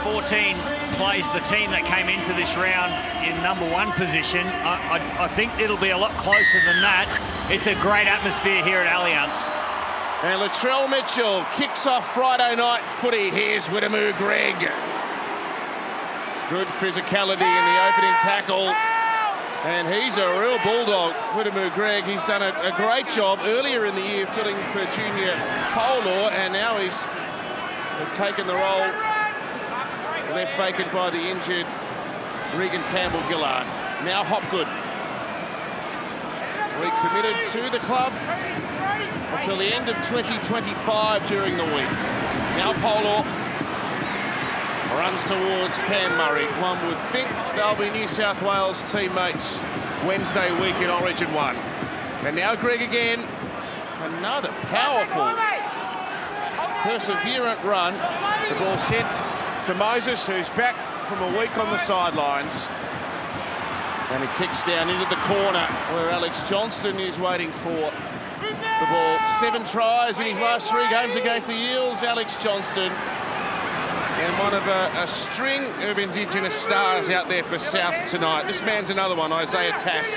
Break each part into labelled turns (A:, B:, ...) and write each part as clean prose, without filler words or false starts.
A: 14 plays the team that came into this round in #1 position. I think it'll be a lot closer than that. It's a great atmosphere here at Allianz.
B: And Latrell Mitchell kicks off Friday night footy. Here's Whittemore Greg. Good physicality in the opening tackle. And he's a real bulldog, Whittemore Greg. He's done a great job earlier in the year filling for junior Polar, and now he's taken the role left vacant by the injured Regan Campbell-Gillard. Now Hopgood, recommitted to the club until the end of 2025 during the week. Now Polar runs towards Cam Murray. One would think they'll be New South Wales teammates Wednesday week in Origin 1. And now Greg again. Another powerful, perseverant run. The ball sent to Moses, who's back from a week on the sidelines. And he kicks down into the corner where Alex Johnston is waiting for the ball. 7 tries in his last 3 games against the Eels, Alex Johnston. And one of a string of Indigenous stars out there for South tonight. This man's another one, Isaiah Tass.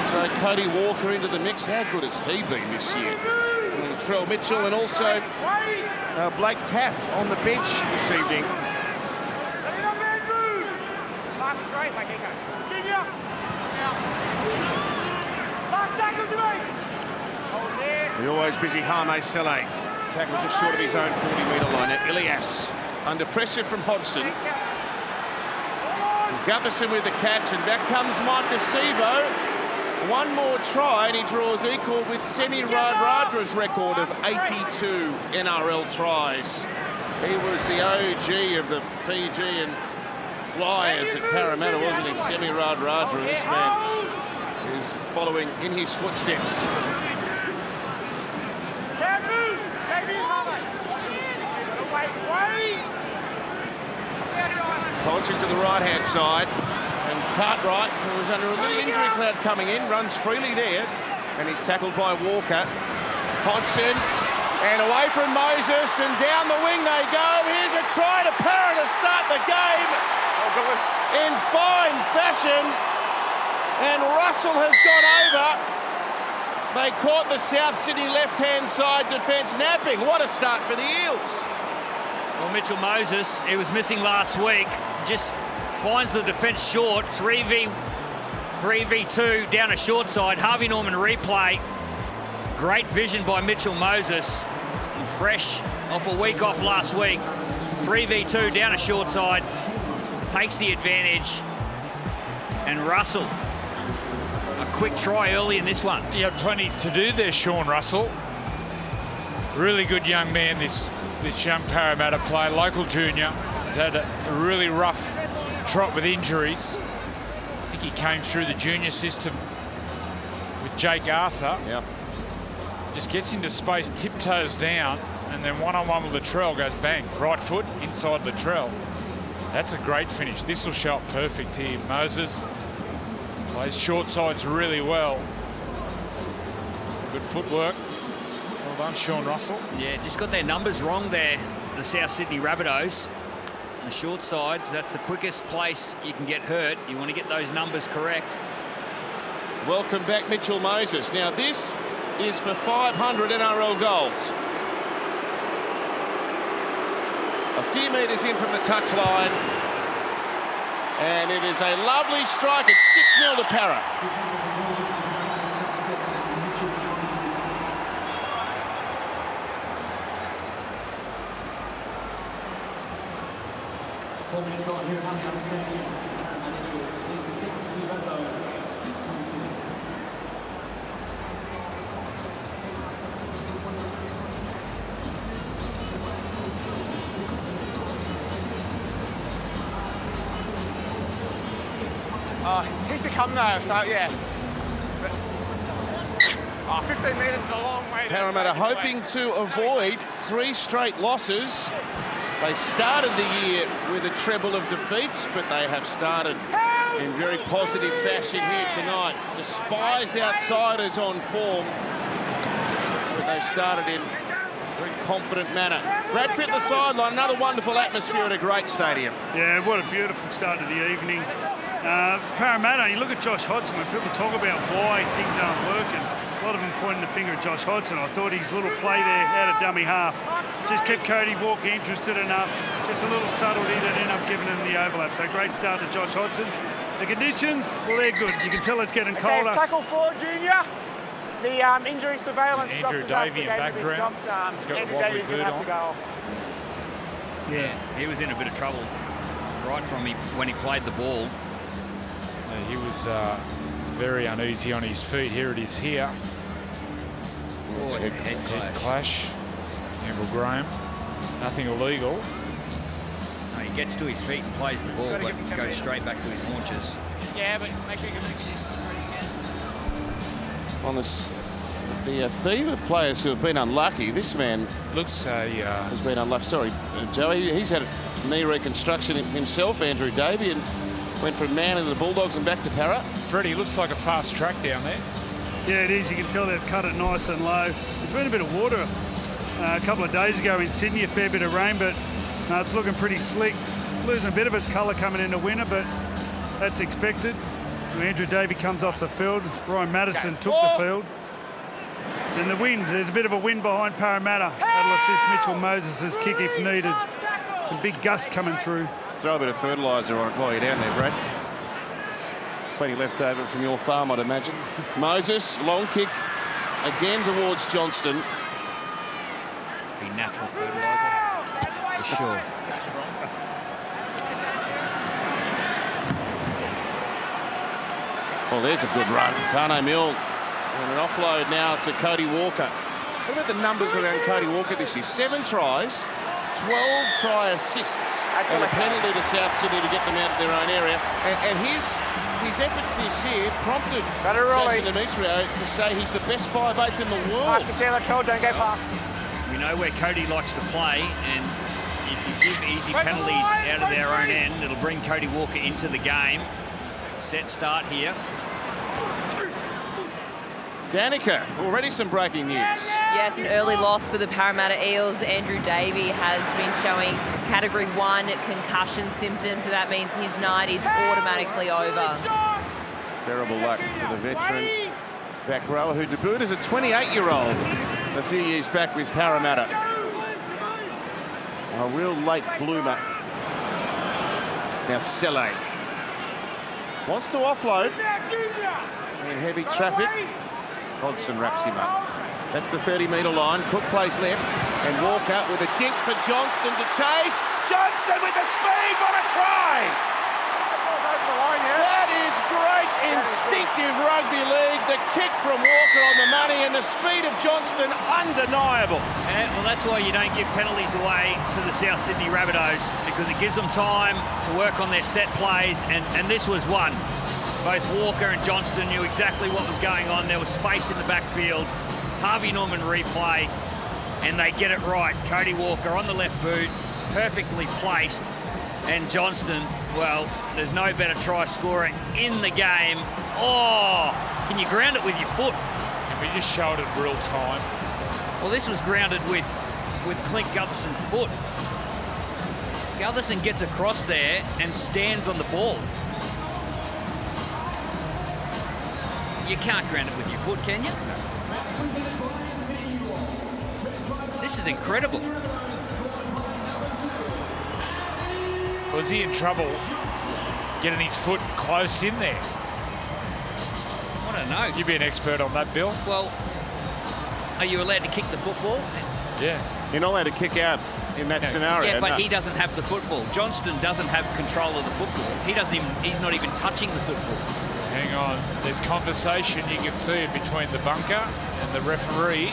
B: So Cody Walker into the mix. How good has he been this year? And Trell Mitchell, and also Blake Taff on the bench this evening. The always busy Hame Sele. Tackle just short of his own 40-metre line. Now Ilias under pressure from Hodgson. Gutherson with the catch, and back comes Micah Sevo. One more try, and he draws equal with Semi Radra's record of 82 NRL tries. He was the OG of the Fijian Flyers at Parramatta, wasn't he? Semi Radra. This man is following in his footsteps. Hodgson to the right-hand side, and Cartwright, who was under a little injury cloud coming in, runs freely there, and he's tackled by Walker. Hodgson, and away from Moses, and down the wing they go. Here's a try to Parra to start the game in fine fashion, and Russell has gone over. They caught the South Sydney left-hand side defence napping. What a start for the Eels.
A: Well, Mitchell Moses, he was missing last week, just finds the defence short. 3v2 down a short side. Harvey Norman replay. Great vision by Mitchell Moses. And fresh off a week off last week. 3v2 down a short side. Takes the advantage. And Russell, a quick try early in this one.
C: He had plenty to do there, Sean Russell. Really good young man, this young Parramatta player, local junior. He's had a really rough trot with injuries. I think he came through the junior system with Jake Arthur.
B: Yep.
C: Just gets into space, tiptoes down, and then one-on-one with Latrell goes bang, right foot inside Latrell. That's a great finish. This will show up perfect here. Moses plays short sides really well. Good footwork. Well done, Sean Russell.
A: Yeah, just got their numbers wrong there, the South Sydney Rabbitohs. The short sides, that's the quickest place you can get hurt. You want to get those numbers correct.
B: Welcome back, Mitchell Moses. Now this is for 500 NRL goals. A few metres in from the touchline. And it is a lovely strike. It's 6-0 to Parra.
D: 4 minutes gone here at Allianz Stadium. And the Eels lead the South Sydney Rabbitohs 6 points to 1.
E: He's to come now, so yeah. 15 metres is a long way.
B: Parramatta hoping to avoid 3 straight losses. They started the year with a treble of defeats, but they have started in very positive fashion here tonight. Despised outsiders on form, but they've started in very confident manner. Brad fit the sideline, another wonderful atmosphere at a great stadium.
F: Yeah, what a beautiful start to the evening. Parramatta, you look at Josh Hodgson, when people talk about why things aren't working, a lot of them pointing the finger at Josh Hodgson. I thought his little play there out of dummy half just kept Cody Walker interested enough, just a little subtlety that ended up giving him the overlap. So great start to Josh Hodgson. The conditions, well, they're good. You can tell it's getting colder.
E: Tackle forward, Junior. The injury surveillance
C: Andrew
E: doctors asked the
C: Davey in
E: game to be
C: background.
E: stopped.
C: He's got the
E: Andrew
C: wobbly
E: Davies going to
C: boot
E: have to go off.
A: Yeah, he was in a bit of trouble right from when he played the ball.
C: He was very uneasy on his feet. Here it is here.
A: Oh,
C: Head clash. Campbell Graham. Nothing illegal.
A: No, he gets to his feet and plays the ball, but goes straight back to his haunches.
E: Yeah, but make sure you can make it.
B: On this, the theme of players who have been unlucky, this man
C: Looks
B: has been unlucky. Sorry, Joey, he's had knee reconstruction himself, Andrew Davey, and went from Man into the Bulldogs and back to Parra.
C: Freddie, looks like a fast track down there.
F: Yeah, it is. You can tell they've cut it nice and low. There's been a bit of water a couple of days ago in Sydney, a fair bit of rain, but no, it's looking pretty slick. Losing a bit of its colour coming into winter, but that's expected. Andrew Davey comes off the field. Ryan Madison took the field. And the wind, there's a bit of a wind behind Parramatta. That'll assist Mitchell Moses' kick if needed. Some big gusts coming through.
B: Throw a bit of fertiliser on it while you're down there, Brad. Plenty left over from your farm, I'd imagine. Moses, long kick again towards Johnston.
A: Be natural fertiliser, for sure.
B: Well, there's a good run. Tane Milne. And an offload now to Cody Walker. What about the numbers around Cody Walker this year? 7 tries, 12 try assists, and a penalty to South Sydney to get them out of their own area. And his efforts this year prompted Jason Demetrio to say he's the best 5'8" in the world.
E: Marks the center, don't go past.
A: We know where Cody likes to play, and if you give easy penalties out of their own end, it'll bring Cody Walker into the game. Set start here.
B: Danica, already some breaking news.
G: Yes, an early loss for the Parramatta Eels. Andrew Davey has been showing Category 1 concussion symptoms, so that means his night is automatically over.
B: Terrible luck for the veteran back rower who debuted as a 28-year-old a few years back with Parramatta. A real late bloomer. Now Selle wants to offload in heavy traffic. Hodgson wraps him up. That's the 30-metre line. Cook plays left, and Walker with a dink for Johnston to chase. Johnston with the speed, what a try! That is great instinctive rugby league. The kick from Walker on the money, and the speed of Johnston undeniable.
A: Well, that's why you don't give penalties away to the South Sydney Rabbitohs, because it gives them time to work on their set plays, and this was one. Both Walker and Johnston knew exactly what was going on. There was space in the backfield. Harvey Norman replay, and they get it right. Cody Walker on the left boot, perfectly placed. And Johnston, well, there's no better try scorer in the game. Oh, can you ground it with your foot?
C: And we just showed it real time.
A: Well, this was grounded with Clint Gutherson's foot. Gutherson gets across there and stands on the ball. You can't ground it with your foot, can you? This is incredible.
C: Was he in trouble getting his foot close in there?
A: I don't know.
C: You'd be an expert on that, Bill.
A: Well, are you allowed to kick the football?
C: Yeah.
B: You're not allowed to kick out in that scenario.
A: Yeah, but
B: no.
A: he doesn't have the football. Johnston doesn't have control of the football. He's not even touching the football.
C: Hang on. There's conversation you can see between the bunker and the referee.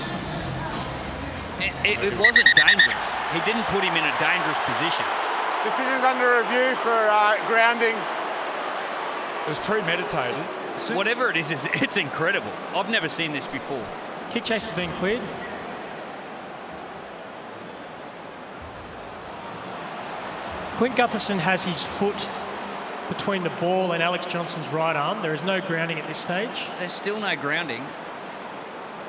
A: It wasn't dangerous. He didn't put him in a dangerous position.
E: Decision's under review for grounding.
C: It was premeditated.
A: Whatever it is, it's incredible. I've never seen this before.
H: Kick chase has been cleared. Clint Gutherson has his foot between the ball and Alex Johnson's right arm. There is no grounding at this stage.
A: There's still no grounding.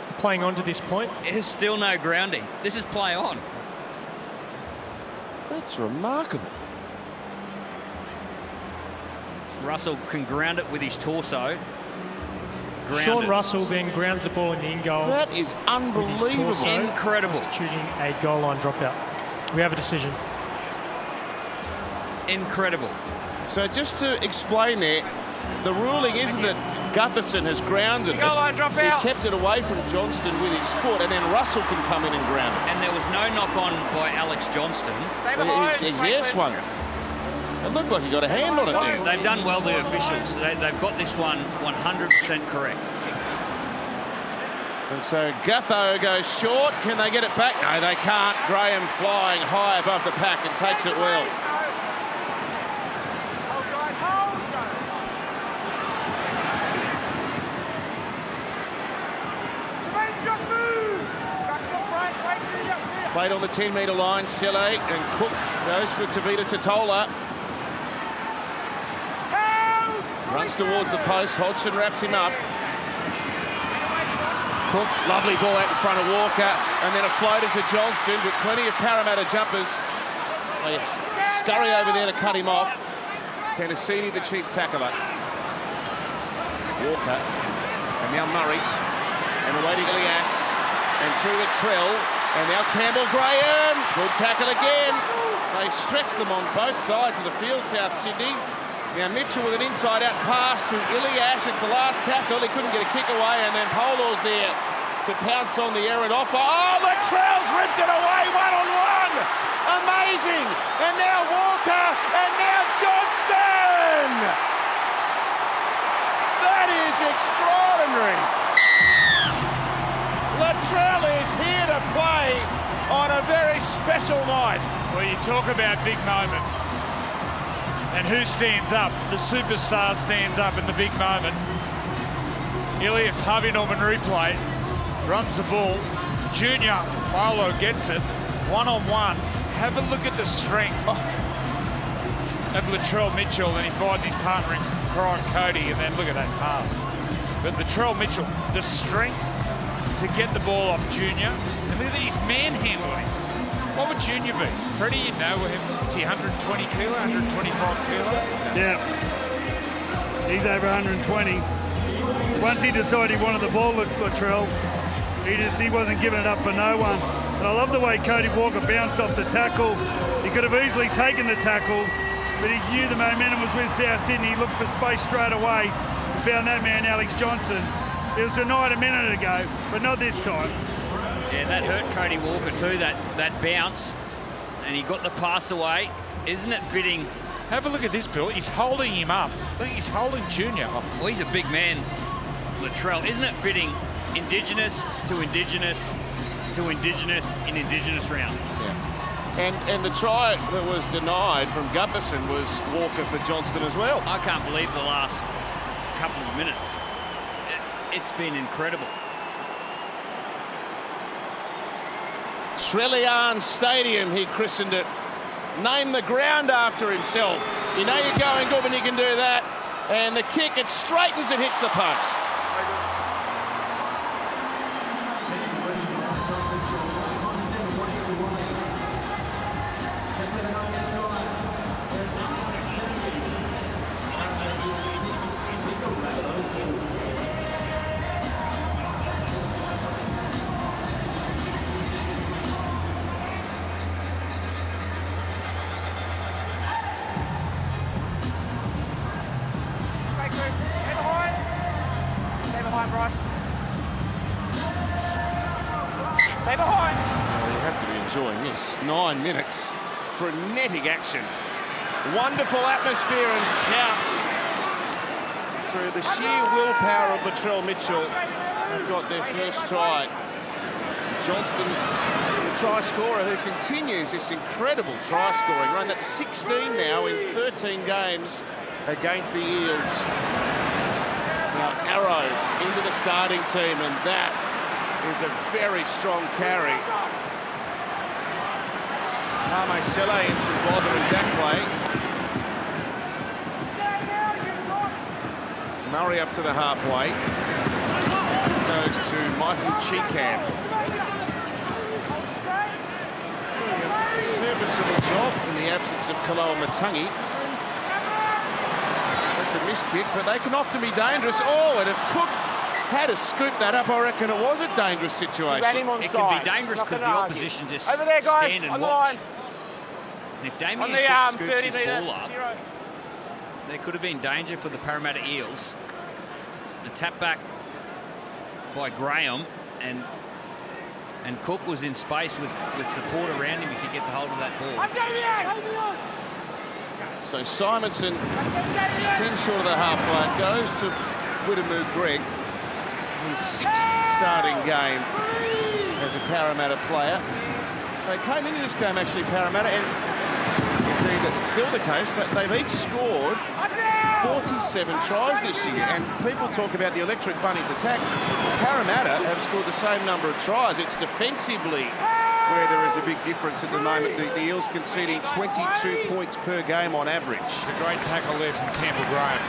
H: The playing on to this point.
A: There's still no grounding. This is play on.
B: That's remarkable.
A: Russell can ground it with his torso.
H: Sean Russell then grounds the ball in the in-goal.
B: That is unbelievable.
A: Incredible.
H: Constituting a goal line dropout. We have a decision.
A: Incredible.
B: So just to explain there, the ruling isn't that Gutherson has grounded it.
C: Goal line drop
B: He
C: out.
B: kept it away from Johnston with his foot, and then Russell can come in and ground it.
A: And there was no knock-on by Alex Johnston.
C: Stay behind.
B: It's yes one. It looked like he got a hand on it there.
A: They've done well, the officials. They've got this one 100% correct.
B: And so Gutho goes short. Can they get it back? No, they can't. Graham flying high above the pack and takes it well.
E: Hold, guys, hold. Jermaine, just move. Back foot, Bryce. Wait till you get clear.
B: Played on the 10-metre line, Selle, and Cook goes for Tavita Totola. Runs towards the post. Hodgson wraps him up. Cook, lovely ball out in front of Walker, and then a float into Johnston, but plenty of Parramatta jumpers. They scurry over there to cut him off. Penasini, the chief tackler. Walker, and now Murray, and away to Ilias, and through the Trell, and now Campbell Graham. Good tackle again. They stretch them on both sides of the field, South Sydney. Now Mitchell with an inside-out pass to Ilias at the last tackle. He couldn't get a kick away, and then Polor's there to pounce on the errant offer. Oh, the Trell's ripped it away one-on-one! Amazing! And now Walker, and now Johnston! That is extraordinary! Latrell is here to play on a very special night.
C: Well, you talk about big moments. And who stands up? The superstar stands up in the big moments. Ilias Harvey Norman replay, runs the ball. Junior Paolo gets it, one-on-one. Have a look at the strength of Latrell Mitchell, and he finds his partner in Brian Cody, and then look at that pass. But Latrell Mitchell, the strength to get the ball off Junior, and look at his manhandling. What would Junior be? Freddie, you know him. Is he 120 kilo, 125 kilo?
F: Yeah. He's over 120. Once he decided he wanted the ball, Latrell, he wasn't giving it up for no one. And I love the way Cody Walker bounced off the tackle. He could have easily taken the tackle, but he knew the momentum was with South Sydney. He looked for space straight away and found that man, Alex Johnson. It was denied a minute ago, but not this time.
A: Yeah, that hurt Cody Walker too, that bounce. And he got the pass away. Isn't it fitting?
C: Have a look at this, Bill. He's holding him up. Look, he's holding Junior.
A: Well, he's a big man, Latrell. Isn't it fitting? Indigenous to Indigenous to Indigenous in Indigenous round.
B: Yeah. And the try that was denied from Gutherson was Walker for Johnston as well.
A: I can't believe the last couple of minutes. It's been incredible.
B: Trellian Stadium, he christened it. Named the ground after himself. You know you're going good when you can do that. And the kick, it straightens and hits the post.
E: Stay behind.
B: Well, you have to be enjoying this. 9 minutes. Frenetic action. Wonderful atmosphere in Souths. Through the sheer willpower of Latrell Mitchell, have got their first try. Johnston, the try scorer, who continues this incredible try scoring run. That's 16 now in 13 games against the Eels. Now Arrow into the starting team, and that is a very strong carry. Palme Selle in some bothering back play. Murray up to the halfway. goes to Michael Cheekham. Doing a serviceable job in the absence of Kaloa Matangi. That's a missed kick, but they can often be dangerous. Oh, and if Cook had to scoop that up, I reckon it was a dangerous situation.
A: It can be dangerous because the opposition just stand and watch. And if Damien Cook scoops his ball up, there could have been danger for the Parramatta Eels. A tap back by Graham, and Cook was in space with support around him if he gets a hold of that ball.
B: So Simonson, 10 short of the halfway, goes to Widemu Greg. His 6th starting game as a Parramatta player. They came into this game actually, Parramatta, and indeed it's still the case that they've each scored 47 tries this year. And people talk about the Electric Bunnies attack. Parramatta have scored the same number of tries. It's defensively where there is a big difference at the moment. The Eels conceding 22 points per game on average.
C: It's a great tackle there from Campbell Graham.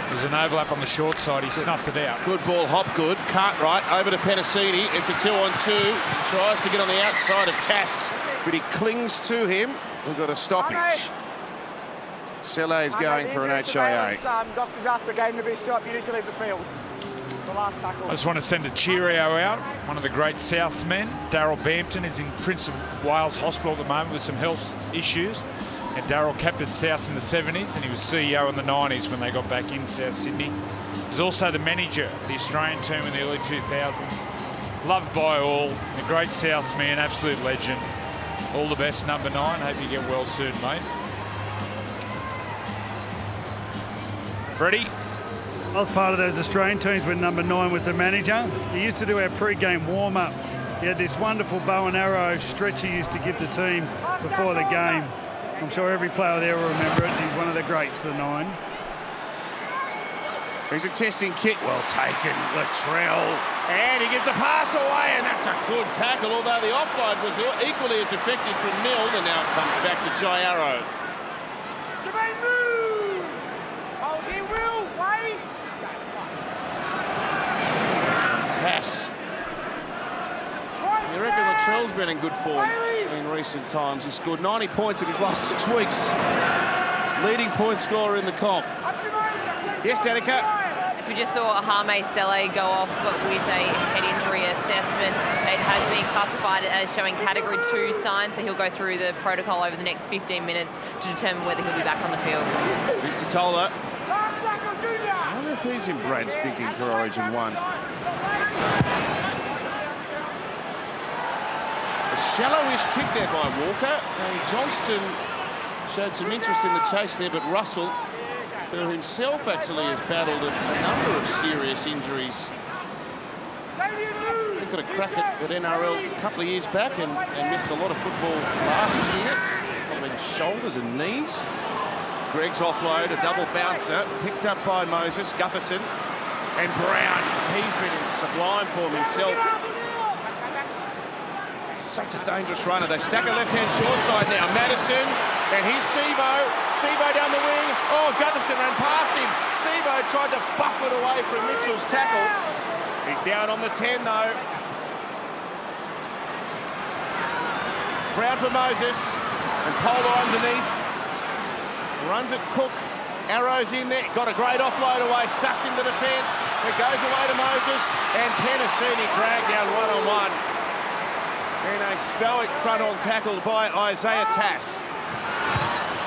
C: There's an overlap on the short side. He snuffed it out. Good ball, Hopgood. Cartwright over to Penasini. It's a 2-on-2. He tries to get on the outside of Tass, but he clings to him. We've got a stoppage. Selle's going for an HIA.
E: Doctors asked the game to be stopped. You need to leave the field. It's the last tackle.
C: I just want to send a cheerio out. One of the great Souths men, Darryl Bampton, is in Prince of Wales Hospital at the moment with some health issues. And Darryl captained South in the 70s, and he was CEO in the 90s when they got back in South Sydney. He was also the manager of the Australian team in the early 2000s. Loved by all, a great South man, absolute legend. All the best, number 9. Hope you get well soon, mate. Freddie?
F: I was part of those Australian teams when number 9 was the manager. He used to do our pre-game warm-up. He had this wonderful bow and arrow stretch he used to give the team before the game. I'm sure every player there will remember it. He's one of the greats, the 9.
B: There's a testing kick. Well taken, Latrell. And he gives a pass away, and that's a good tackle, although the offload was equally as effective from Mill, and now it comes back to Jairo.
E: Jermaine, move! Oh, he will, wait!
B: Tass. You reckon Latrell's been in good form in recent times? He scored 90 points in his last 6 weeks. Leading point scorer in the comp. Yes, Danica.
G: So we just saw Ahame Sele go off with a head injury assessment. It has been classified as showing category 2 signs, so he'll go through the protocol over the next 15 minutes to determine whether he'll be back on the field.
B: Mr. Tola. I wonder if he's in Brad's thinking for Origin 1. Shallowish kick there by Walker. Johnston showed some interest in the chase there, but Russell, who himself actually has battled a number of serious injuries. He got a crack at NRL a couple of years back and missed a lot of football last year. In shoulders and knees. Greg's offload, a double bouncer, picked up by Moses, Gutherson, and Brown. He's been in sublime form himself. Such a dangerous runner. They stack a left-hand short side now. Madison, and here's Sevo. Sevo down the wing. Oh, Gutherson ran past him. Sevo tried to buff it away from Mitchell's tackle. He's down on the 10, though. Brown for Moses, and Polo underneath. Runs at Cook. Arrows in there. Got a great offload away. Sucked into defence. It goes away to Moses, and Penasini dragged down one-on-one. And a stoic front-on tackle by Isaiah Tass.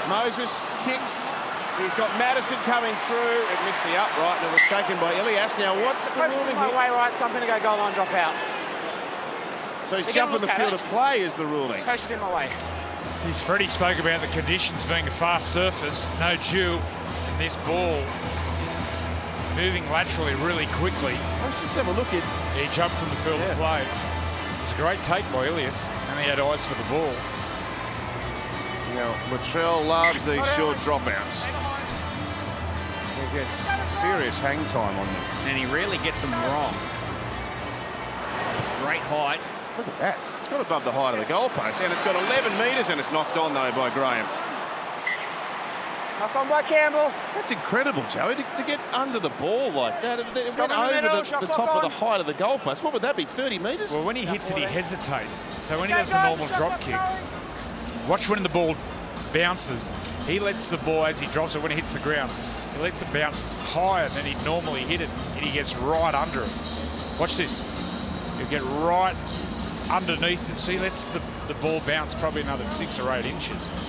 B: Moses kicks. He's got Madison coming through. It missed the upright, and it was taken by Ilias. Now, what's the ruling here?
E: Right, so I'm going to go goal line, drop out.
B: So he's jumping the field of play is the ruling.
E: Coach is in my way.
C: Freddie spoke about the conditions being a fast surface, no dew, and this ball is moving laterally really quickly.
B: Let's just have a look at.
C: He jumped from the field of play. It's a great take by Ilias, and he had eyes for the ball.
B: You know, Latrell loves these short dropouts. He gets serious hang time on them.
A: And he rarely gets them wrong. Great height.
B: Look at that. It's got above the height of the goalpost, and it's got 11 metres, and it's knocked on, though, by Graham.
E: Knock on by Campbell.
B: That's incredible, Joey, to get under the ball like that. It went
E: Stop in the
B: over
E: middle,
B: the
E: shot
B: top
E: clock
B: of the
E: on.
B: height of the goalpost. What would that be, 30 metres?
C: Well, when he hits it, he hesitates. So when he
E: Go,
C: does the
E: go,
C: normal
E: shot
C: drop
E: clock
C: kick,
E: going.
C: watch when the ball bounces. He lets the ball, as he drops it, when it hits the ground, he lets it bounce higher than he'd normally hit it, and he gets right under it. Watch this. He'll get right underneath and see, lets the ball bounce probably another 6 or 8 inches.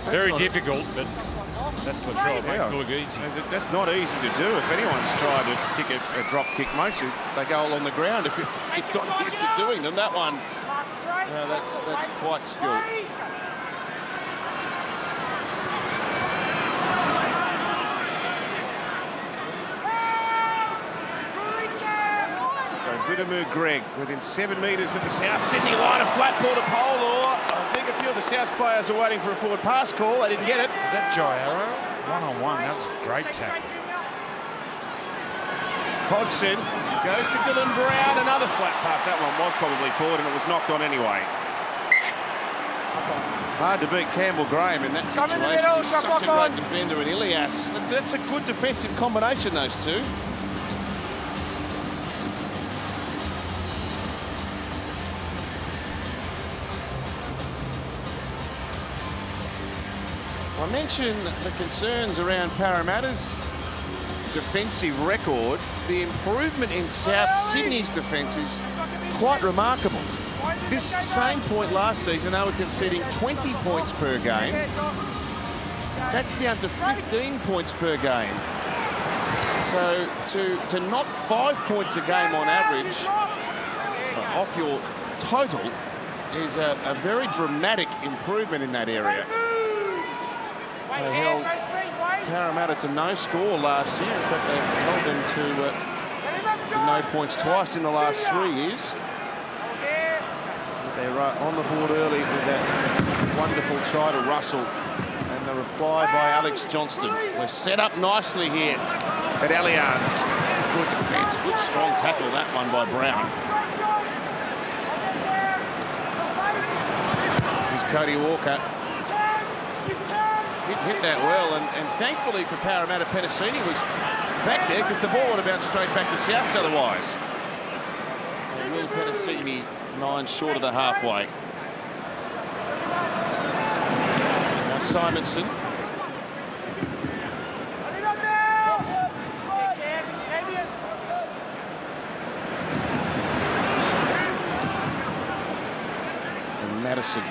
C: Very difficult, but that's Latrell. It makes it look easy.
B: That's not easy to do. If anyone's tried to kick a drop kick, most they go along the ground. If you're not used to doing them, that one, that's quite skilled. So Vidamu Greg within 7 metres of the South Sydney line, a flat ball to pole, or I think a few of the South players are waiting for a forward pass call. They didn't get it.
C: Is that Jai Arrow? One-on-one, that was a great tackle.
B: Hodgson goes to Dylan Brown, another flat pass. That one was probably forward and it was knocked on anyway. Hard to beat Campbell Graham in that situation. He's such a great defender, and Ilias. That's a good defensive combination, those two. I mentioned the concerns around Parramatta's defensive record. The improvement in South Sydney's defence is quite remarkable. This same point last season, they were conceding 20 points per game. That's down to 15 points per game. So to knock 5 points a game on average off your total is a very dramatic improvement in that area. They held Parramatta to no score last year. In fact, they held them to no points twice in the last 3 years. They're on the board early with that wonderful try to Russell, and the reply by Alex Johnston. We're set up nicely here at Allianz. Good defence, good strong tackle, that one by Brown. Here's Cody Walker. Didn't hit that well, and thankfully for Parramatta, Penasini was back there because the ball would have bounced straight back to Souths otherwise. And Will Penasini 9 short of the halfway. Now Simonson. And Madison,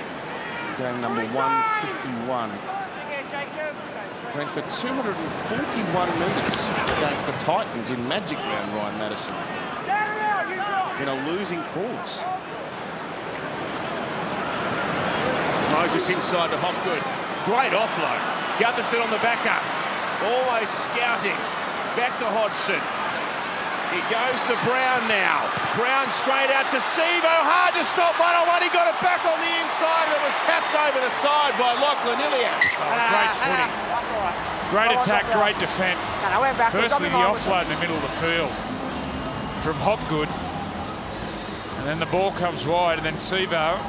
B: game number 151. Went for 241 metres against the Titans in Magic Round, Ryan Madison. In a losing cause. Moses inside to Hopgood. Great offload. Gutherson on the back up. Always scouting. Back to Hodgson. He goes to Brown now. Brown straight out to Sevo. Hard to stop one-on-one. He got it back on the inside, and it was tapped over the side by Lachlan Ilias.
C: Oh, great footing. Great attack, great defence. Firstly, the offload in the middle of the field from Hopgood. And then the ball comes wide, and then Sevo.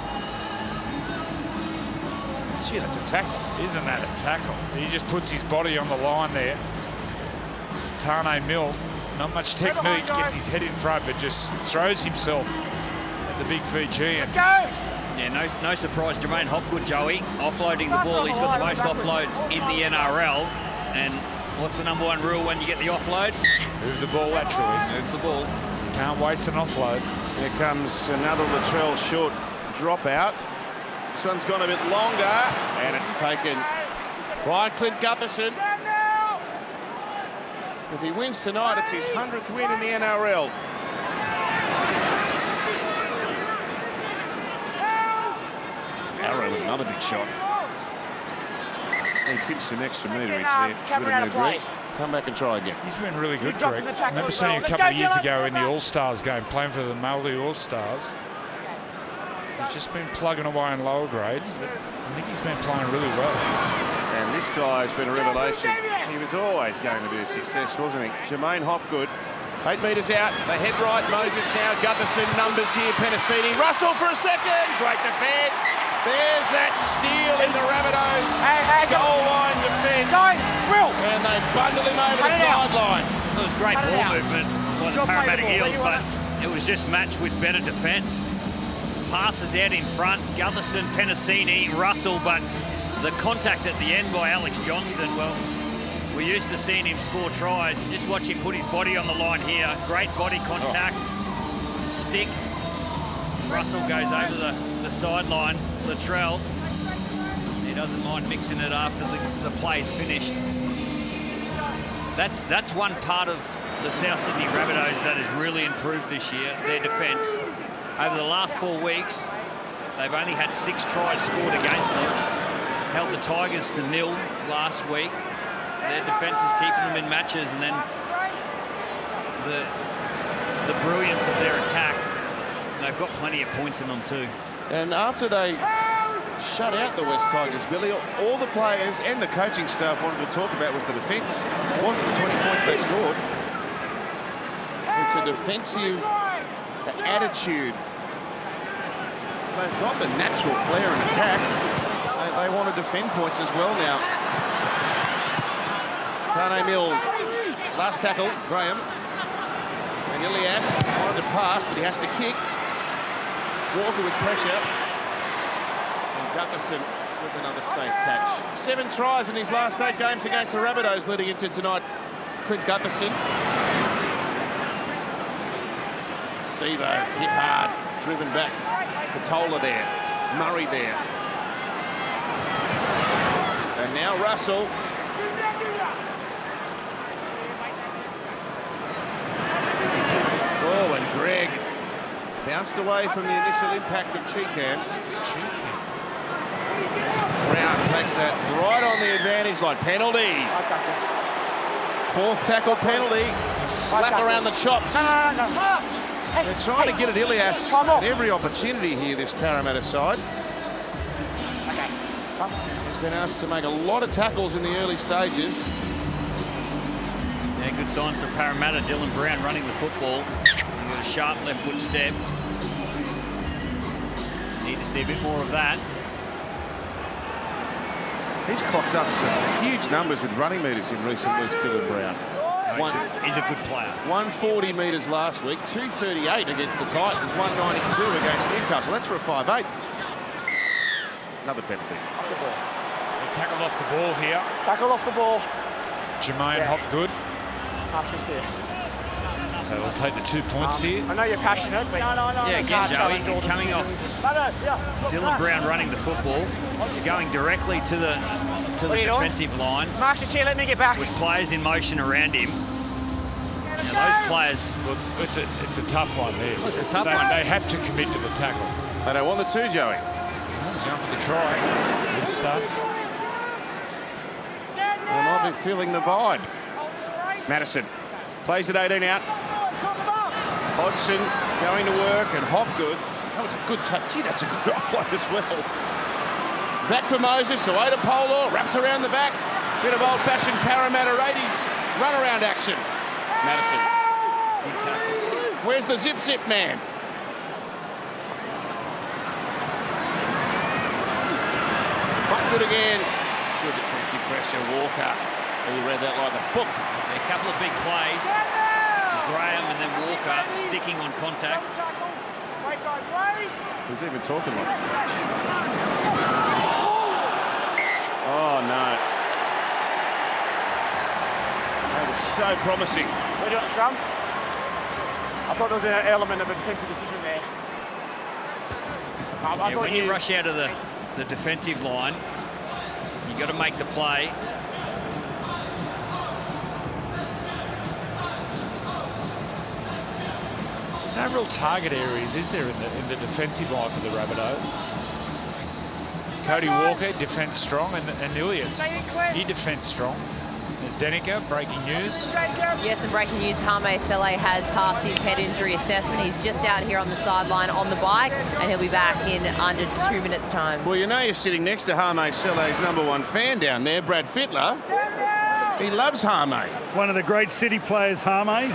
B: Gee, that's a tackle.
C: Isn't that a tackle? He just puts his body on the line there. Tane Mill, not much technique, gets his head in front, but just throws himself at the big Fijian.
E: Let's go!
A: Yeah, no surprise, Jermaine Hopgood, Joey, offloading the ball. He's got the most offloads in the NRL. And what's the number 1 rule when you get the offload?
C: Move the ball laterally.
A: Move the ball.
C: Can't waste an offload.
B: Here comes another Latrell short dropout. This one's gone a bit longer, and it's taken by Clint Gutherson. If he wins tonight, it's his 100th win in the NRL. Arrow with another big shot. He kicked some extra meterage there. Come back and try again.
C: He's been really good, Greg. I remember seeing him a couple of years ago in the All-Stars game, playing for the Māori All-Stars. He's just been plugging away in lower grades, but I think he's been playing really well.
B: And this guy's been a revelation. He was always going to be a success, wasn't he? Jermaine Hopgood, 8 metres out. They head right. Moses now. Gutherson, numbers here. Penasini. Russell for a second. Great defence. There's that steal in the Rabbitohs goal line
E: Will!
B: And they bundle him over the sideline.
A: It was great ball movement by the Parramatta Eels, but it was just matched with better defence. Passes out in front, Gutherson, Penasini, Russell, but the contact at the end by Alex Johnston, well, we're used to seeing him score tries. Just watch him put his body on the line here. Great body contact, stick. Russell goes over the sideline, Latrell. He doesn't mind mixing it after the play's finished. That's one part of the South Sydney Rabbitohs that has really improved this year, their defence. Over the last 4 weeks, they've only had 6 tries scored against them. Held the Tigers to 0 last week. Their defence is keeping them in matches, and then the brilliance of their attack. They've got plenty of points in them too.
B: And after they shut out the West Tigers, Billy, all the players and the coaching staff wanted to talk about was the defence. It wasn't the 20 points they scored. It's a defensive attitude. They've got the natural flair and attack. They want to defend points as well now. Tane Milne, last tackle, Graham. And Ilias wanted to pass, but he has to kick. Walker with pressure. And Gutherson with another safe catch. 7 tries in his last 8 games against the Rabbitohs leading into tonight. Clint Gutherson. Sevo hit hard, driven back. Totola there, Murray there. And now Russell. Oh, and Greg bounced away from the initial impact of Cheekham. Brown takes that right on the advantage line. Penalty. 4th tackle penalty. Slap around the chops. They're trying to get at Ilias at every opportunity here, this Parramatta side. He's been asked to make a lot of tackles in the early stages.
A: Yeah, good signs for Parramatta. Dylan Brown running the football. He's got a sharp left foot step. Need to see a bit more of that.
B: He's clocked up some huge numbers with running metres in recent weeks, Dylan Brown.
A: He's a good player.
B: 140 metres last week, 238 against the Titans, 192 against Newcastle. That's for a 5'8". Another penalty.
E: Off the ball.
C: They tackled off the ball here.
E: Tackle off the ball.
C: Jermaine Hopgood.
E: Marshall's here.
C: So they'll take the 2 points here.
E: I know you're passionate, but no.
A: Yeah, again, Joey, coming off Dylan Brown running the football, you're going directly to the defensive line.
E: Marshall's here, let me get back.
A: With players in motion around him. Now those players...
C: Well, it's a tough one there.
A: It's a tough one.
C: They have to commit to the tackle.
B: They don't want the 2, Joey.
C: Going for the try. Good stuff.
B: They might be feeling the vibe. Madison plays at 18 out. Hodgson going to work, and Hopgood. That was a good touch. Gee, that's a good offload as well. Back for Moses, away to Polo, wrapped around the back. Bit of old-fashioned Parramatta 80s run-around action. Madison. Good tackle. Where's the zip man? Hopgood again. Good defensive pressure, Walker. He read that like a book.
A: A couple of big plays. Graham and then Walker sticking on contact.
E: Wait, guys, wait!
B: He's even talking like oh, no. That was so promising.
E: What are you doing, Scrum? I thought there was an element of a defensive decision there.
A: Yeah, when you rush out of the defensive line, you've got to make the play.
C: There's no real target areas, is there, in the defensive line for the Rabbitohs? Cody Walker, defence strong, and Ilias, he defence strong. There's Denica, breaking news.
G: Yes, and breaking news, Hame Sele has passed his head injury assessment. He's just out here on the sideline on the bike, and he'll be back in under 2 minutes' time.
B: Well, you know you're sitting next to Hame Sele's #1 fan down there, Brad Fittler. He loves Hame.
F: One of the great City players, Hame. I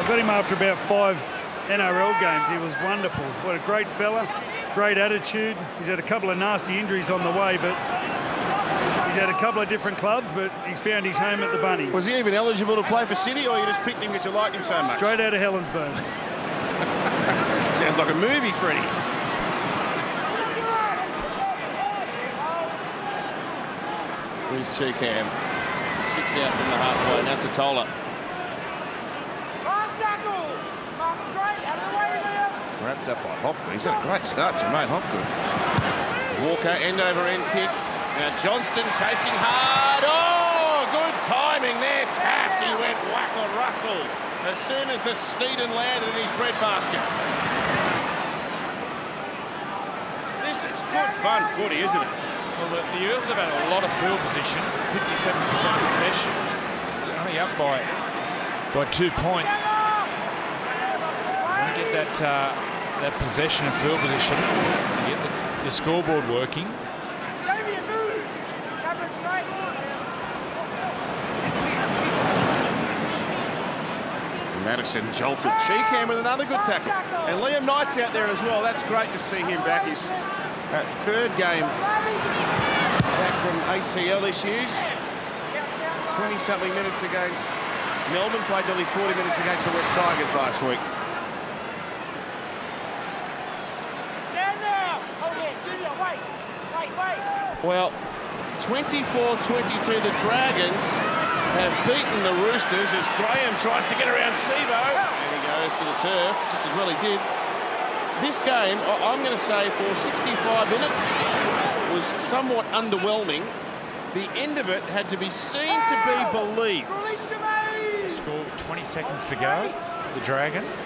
F: got him after about 5 NRL games. He was wonderful. What a great fella, great attitude. He's had a couple of nasty injuries on the way, but He's had a couple of different clubs, but he's found his home at the Bunnies.
B: Was he even eligible to play for City, or you just picked him because you like him so much?
F: Straight out of Helensburgh.
B: Sounds like a movie, Freddie. Here's Cheekham. 6 out from the halfway. Now to Tola.
E: Last tackle. Mark straight. Out of the way, Liam.
B: Wrapped up by Hopgood. He's had a great start, Jermaine Hopgood. Walker, end over end kick. Now Johnston chasing hard. Oh, good timing there. Tass, he went whack on Russell as soon as the Steeden landed in his breadbasket. This is good fun footy, isn't it?
C: Well, the Eels have had a lot of field position, 57% possession. They're only up by 2 points. Want to get that possession and field position, get the scoreboard working.
E: Damien, move. Cameron straight.
B: Madison jolted Cheekham with another good tackle. And Liam Knight's out there as well. That's great to see him back. His third game back from ACL issues. 20-something minutes against Melbourne. Played nearly 40 minutes against the West Tigers last week.
E: Stand now. Hold it. Junior, wait.
B: Well, 24-22, the Dragons have beaten the Roosters as Graham tries to get around Sivo. And he goes to the turf, just as well he did. This game, I'm going to say, for 65 minutes, was somewhat underwhelming. The end of it had to be seen to be believed.
C: Score 20 seconds to go, the Dragons.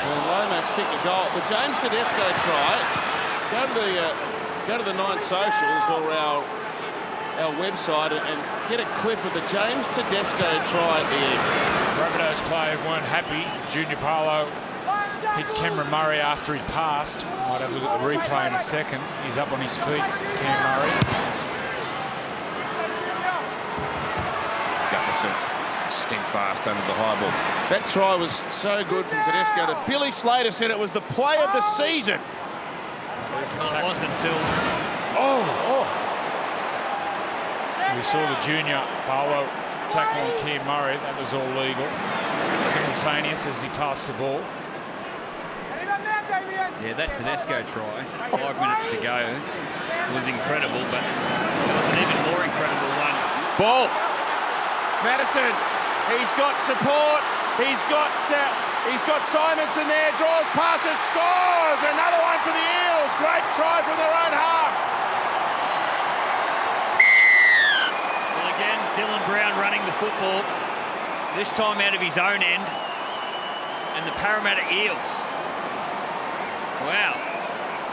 B: Well, Lomax kicked the goal. The James Tedesco try. Go to the Nine Socials or our website and get a clip of the James Tedesco try at the end.
C: Rabbitohs player weren't happy. Junior Paulo hit Cameron Murray after he passed. Might have a look at the replay in a second. He's up on his feet, Cam Murray.
B: Gutterson steadfast under the high ball. That try was so good from Tedesco that Billy Slater said it was the play of the season.
A: It wasn't until...
C: We saw the junior Paulo tackle on Cam Murray. That was all legal. Simultaneous as he passed the ball.
A: Yeah, that Tedesco try, 5 minutes to go, was incredible, but it was an even more incredible one.
B: Ball. Madison, he's got support. He's got Simonson there, draws, passes, scores. Another one for the Eels. Great try from their own half.
A: Well, again, Dylan Brown running the football, this time out of his own end, and the Parramatta Eels. Wow,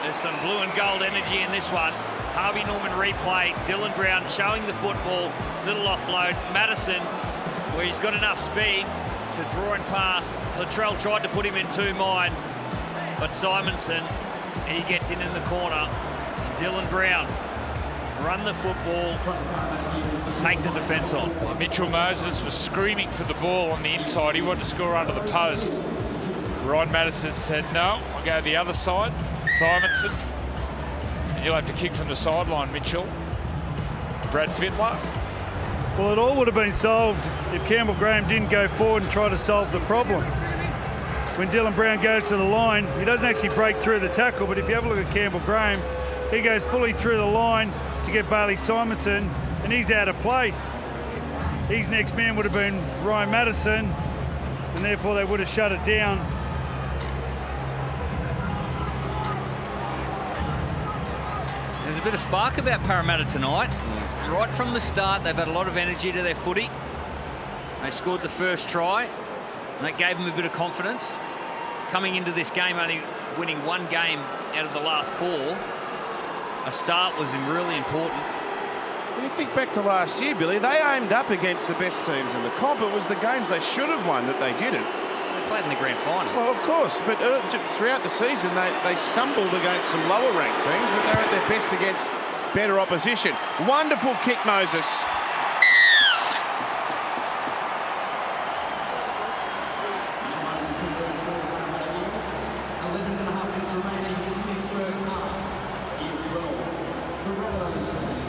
A: there's some blue and gold energy in this one. Harvey Norman replay, Dylan Brown showing the football, little offload. Madison, where he's got enough speed to draw and pass. Latrell tried to put him in 2 minds, but Simonson, he gets in the corner. Dylan Brown, run the football, take the defence on.
C: Mitchell Moses was screaming for the ball on the inside. He wanted to score under the post. Ryan Madison said, no, I'll go the other side. Simonson. And you'll have to kick from the sideline, Mitchell. Brad Fittler.
F: Well, it all would have been solved if Campbell Graham didn't go forward and try to solve the problem. When Dylan Brown goes to the line, he doesn't actually break through the tackle, but if you have a look at Campbell Graham, he goes fully through the line to get Bailey Simonson, and he's out of play. His next man would have been Ryan Madison, and therefore they would have shut it down.
A: There's a bit of spark about Parramatta tonight. Right from the start, they've had a lot of energy to their footy. They scored the first try, and that gave them a bit of confidence. Coming into this game, only winning 1 game out of the last 4, a start was really important.
B: When you think back to last year, Billy, they aimed up against the best teams in the comp. It was the games they should have won that they didn't.
A: They played in the grand final.
B: Well, of course, but throughout the season, they stumbled against some lower-ranked teams, but they're at their best against better opposition. Wonderful kick, Moses.
D: the Rabbitohs.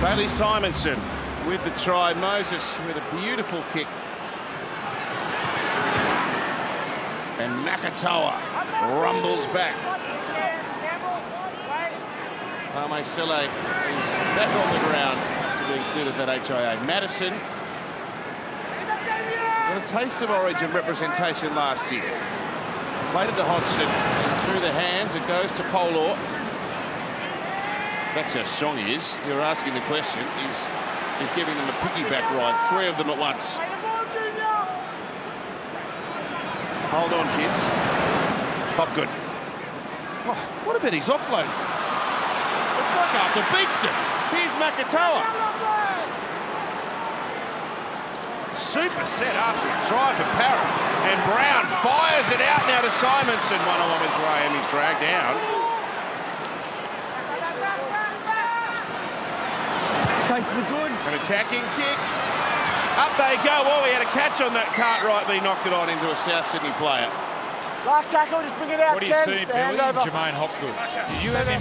B: Bailey Simonson with the try. Moses with a beautiful kick. And Makatoa rumbles back. Parramatta is back on the ground to be included that HIA. Madison got a taste of Origin representation last year. Played it to Hodgson and through the hands. It goes to Polor. That's how strong he is. You're asking the question. He's giving them a piggyback ride. 3 of them at once. Hold on, kids. Hopgood. Oh, what about his offload? It's like Arthur beats it. Here's Makatoa. Super set after a try for Parra. And Brown fires it out now to Simonson. One-on-one with Graham. He's dragged down. An attacking kick. Up they go. Well, he had a catch on that Cartwright, but he knocked it on into a South Sydney player.
E: Last tackle, just bring it out.
C: What do you see, Billy? Jermaine Hopgood. Did you have him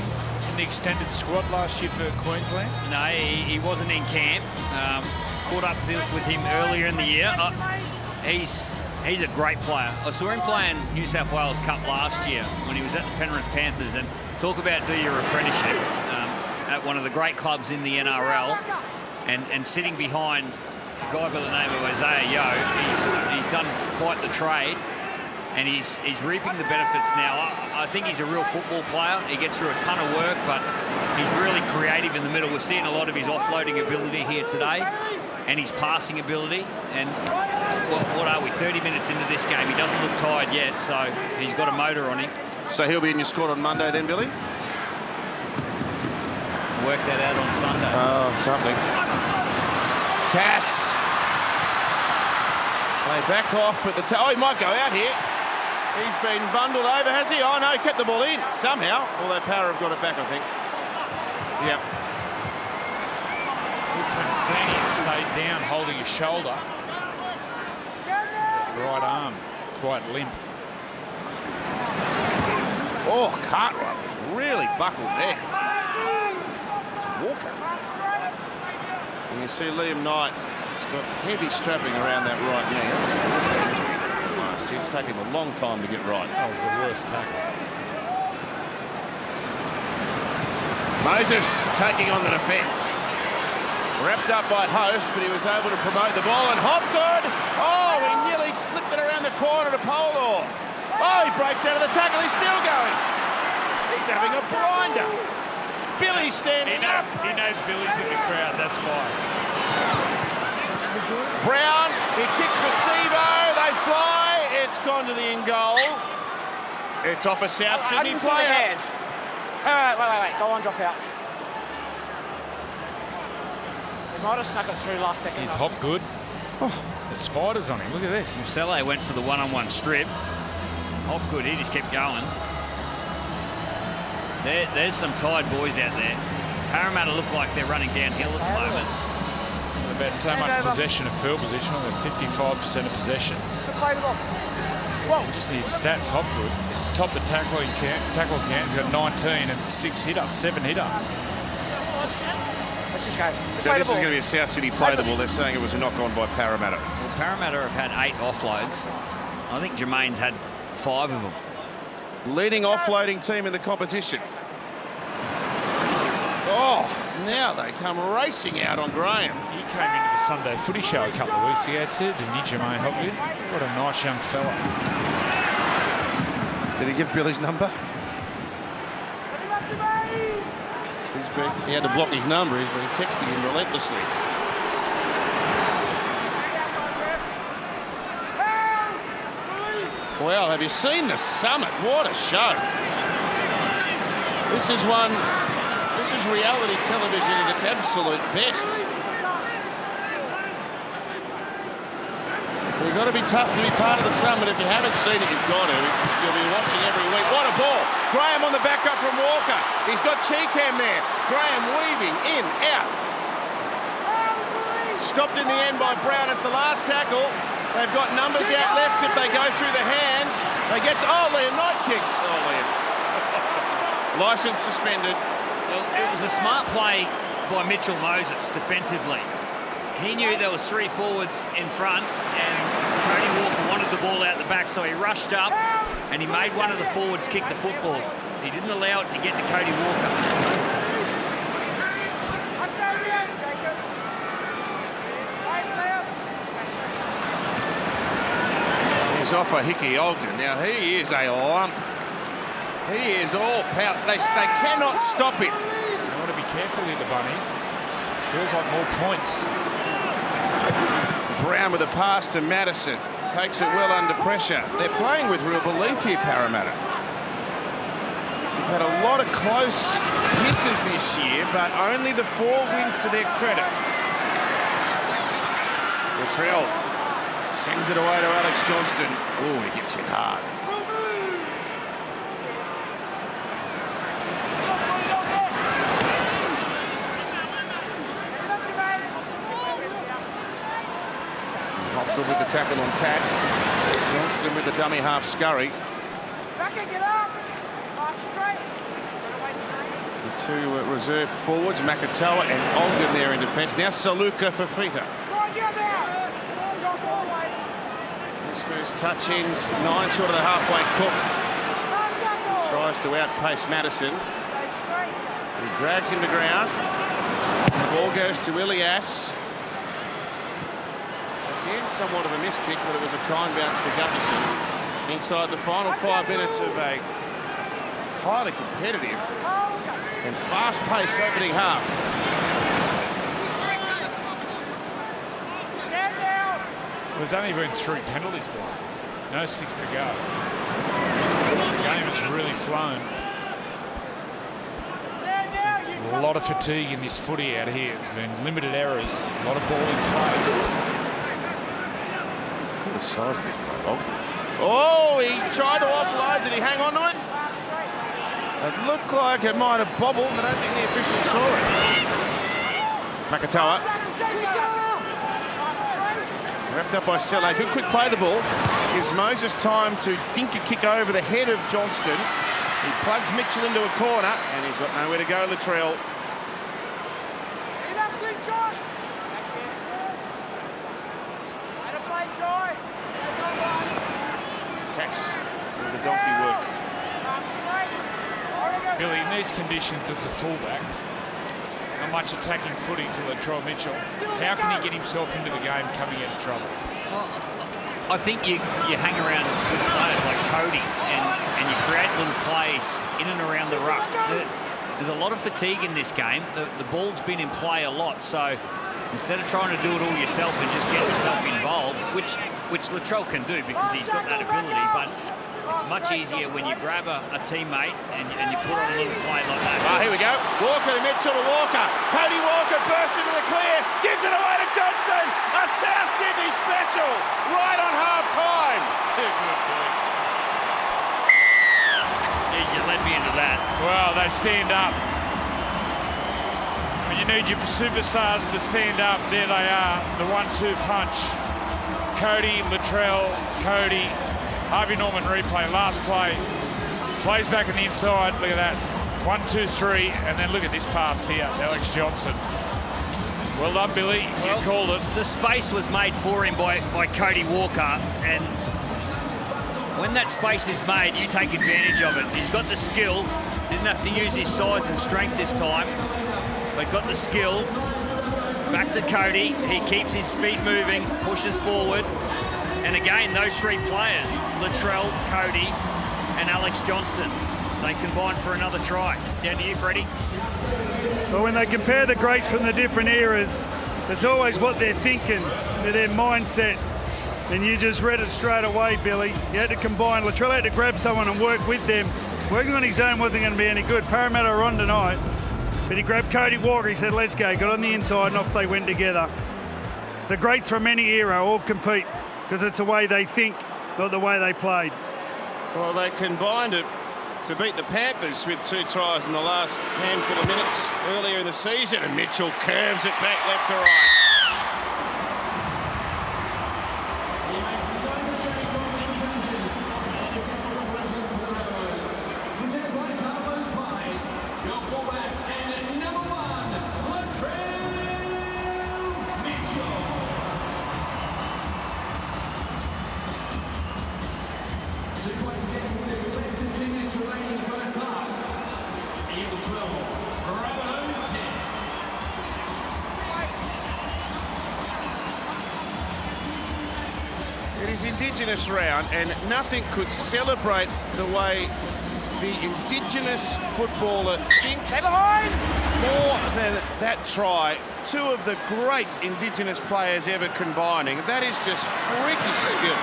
C: in the extended squad last year for Queensland?
A: No, he wasn't in camp. Caught up with him earlier in the year. He's a great player. I saw him playing New South Wales Cup last year when he was at the Penrith Panthers. And talk about do your apprenticeship at one of the great clubs in the NRL, and sitting behind a guy by the name of Isaiah Yeo. He's done quite the trade, and he's reaping the benefits now. I think he's a real football player. He gets through a ton of work, but he's really creative in the middle. We're seeing a lot of his offloading ability here today, and his passing ability. And what are we, 30 minutes into this game? He doesn't look tired yet, so he's got a motor on him.
B: So he'll be in your squad on Monday then, Billy?
A: Work that out on Sunday.
B: Oh, something. Tass. They back off, but he might go out here. He's been bundled over, has he? Oh, no, he kept the ball in somehow. Although Parra have got it back, I think. Yep.
C: Tansania stayed down, holding his shoulder. Right arm, quite limp.
B: Oh, Cartwright was really buckled there. It's Walker. And you see Liam Knight. He's got heavy strapping around that right knee. That was a good injury from last year. It's taken him a long time to get right.
C: That was the worst tackle.
B: Moses taking on the defence. Wrapped up by Host, but he was able to promote the ball. And Hopgood, oh, he nearly slipped it around the corner to Polor. Oh, he breaks out of the tackle. He's still going. He's having a blinder. Billy's standing up.
C: He knows Billy's in the crowd, that's why.
B: Brown, he kicks for Sevo. They fly. It's gone to the in goal. It's off a South Sydney player.
E: Wait. Go on, drop out. He might have snuck it through last second.
C: He's Hopgood. Oh, there's spiders on him. Look at this.
A: Sele went for the one-on-one strip. Hopgood, he just kept going. There's some tired boys out there. Parramatta look like they're running downhill at the moment.
C: About so much possession and field position, only 55% of possession.
E: To play the ball. Whoa.
C: Just his stats, Hopgood. He's top the tackle count. He's got 19 and 7 hit-ups.
E: Let's just go.
B: So this is going to be a South City play the ball. They're saying it was a knock-on by Parramatta.
A: Well, Parramatta have had 8 offloads. I think Jermaine's had 5 of them.
B: Leading offloading team in the competition. Oh, now they come racing out on Graham.
C: He came into the Sunday Footy Show a couple of weeks ago too, didn't he, Jermaine Hopgood? What a nice young fella.
B: Did he give Billy's number? He had to block his number. He's been texting him relentlessly. Well, have you seen the summit? What a show. This is reality television at its absolute best. We've got to be tough to be part of the sum, but if you haven't seen it, you've got to. You'll be watching every week. What a ball. Graham on the back up from Walker. He's got Cheekham there. Graham weaving in, out. Stopped in the end by Brown. It's the last tackle. They've got numbers out left if they go through the hands. They get to, Liam Knight kicks. Liam. Licence suspended.
A: Well, it was a smart play by Mitchell Moses defensively. He knew there was 3 forwards in front and Cody Walker wanted the ball out the back, so he rushed up and he made one of the forwards kick the football. He didn't allow it to get to Cody Walker.
B: He's off a Hickey Ogden. Now, he is a lump. He is all power. They cannot stop it.
C: They want to be careful here, the Bunnies. Feels like more points.
B: Brown with a pass to Madison. Takes it well under pressure. They're playing with real belief here, Parramatta. They've had a lot of close misses this year, but only the 4 wins to their credit. Latrell sends it away to Alex Johnston. Oh, he gets hit hard. Hopgood with the tackle on Tass. Johnston with the dummy half scurry. The 2 reserve forwards, Makatoa and Ogden there in defence. Now Saluka for Fifita. His first touch ends 9 short of the halfway. Cook tries to outpace Madison. He drags him to ground. The ball goes to Ilias. Again, somewhat of a miss kick, but it was a kind bounce for Gutherson. Inside the final 5 minutes of a highly competitive and fast-paced opening half.
C: There's only been 3 penalties, boy. No 6 to go. The game has really flown. A lot of fatigue in this footy out here. It's been limited errors, a lot of ball in play.
B: Look at the size of this bloke, Ogden. Oh, he tried to offload. Did he hang on to it? It looked like it might have bobbled, but I don't think the officials saw it. Makatoa. Wrapped up by Selle. Good quick play the ball. Gives Moses time to dink a kick over the head of Johnston. He plugs Mitchell into a corner, and he's got nowhere to go, Latrell. Tax with the donkey work.
C: Billy, in these conditions as a fullback, not much attacking footy for Latrell Mitchell. How can he get himself into the game coming out of trouble?
A: Well, I think you hang around with players like Cody and you create little plays in and around the ruck. There's a lot of fatigue in this game. The ball's been in play a lot, so instead of trying to do it all yourself and just get yourself involved, which Latrell can do because he's got that ability, but it's much easier when you grab a teammate and you put on a little play like that.
B: Here we go. Walker to Mitchell to Walker. Cody Walker bursts into the clear. Gives it away to Johnston. A South Sydney special right on half-time.
A: You led me into that.
C: Well, they stand up. When you need your superstars to stand up, there they are. The 1-2 punch. Cody, Latrell, Cody. Harvey Norman replay, last play. Plays back on the inside, look at that. 1, 2, 3, and then look at this pass here, Alex Johnson. Well done, Billy, you called it.
A: The space was made for him by Cody Walker, and when that space is made, you take advantage of it. He's got the skill, didn't have to use his size and strength this time, but got the skill. Back to Cody, he keeps his feet moving, pushes forward, and again, those 3 players, Latrell, Cody, and Alex Johnston, they combine for another try. Down to you, Freddie.
F: Well, when they compare the greats from the different eras, it's always what they're thinking, their mindset. And you just read it straight away, Billy. You had to combine. Latrell had to grab someone and work with them. Working on his own wasn't going to be any good. Parramatta are on tonight. But he grabbed Cody Walker. He said, let's go. Got on the inside and off they went together. The greats from any era all compete because it's the way they think, not the way they played.
B: Well, they combined it to beat the Panthers with 2 tries in the last handful of minutes earlier in the season, and Mitchell curves it back left to right.
D: Eels 12, Rabbitohs 10.
B: It is Indigenous round, and nothing could celebrate the way the Indigenous footballer thinks more than that try. 2 of the great Indigenous players ever combining. That is just freakish skill.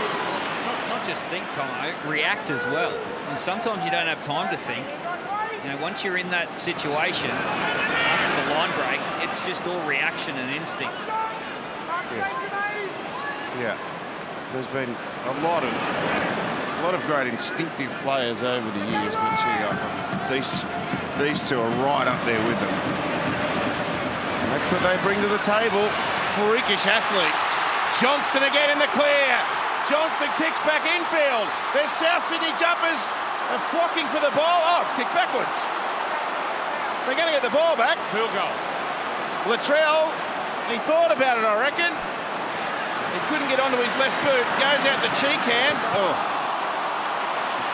A: Not just think, Tomo, react as well. And sometimes you don't have time to think. You know, once you're in that situation, after the line break, it's just all reaction and instinct.
B: Yeah. There's been a lot of great instinctive players over the years, but these 2 are right up there with them. And that's what they bring to the table. Freakish athletes. Johnston again in the clear. Johnston kicks back infield. There's South Sydney jumpers are flocking for the ball. Oh, it's kicked backwards. They're going to get the ball back.
C: Field goal.
B: Latrell, he thought about it, I reckon. He couldn't get onto his left boot. Goes out to Cheekham. Oh.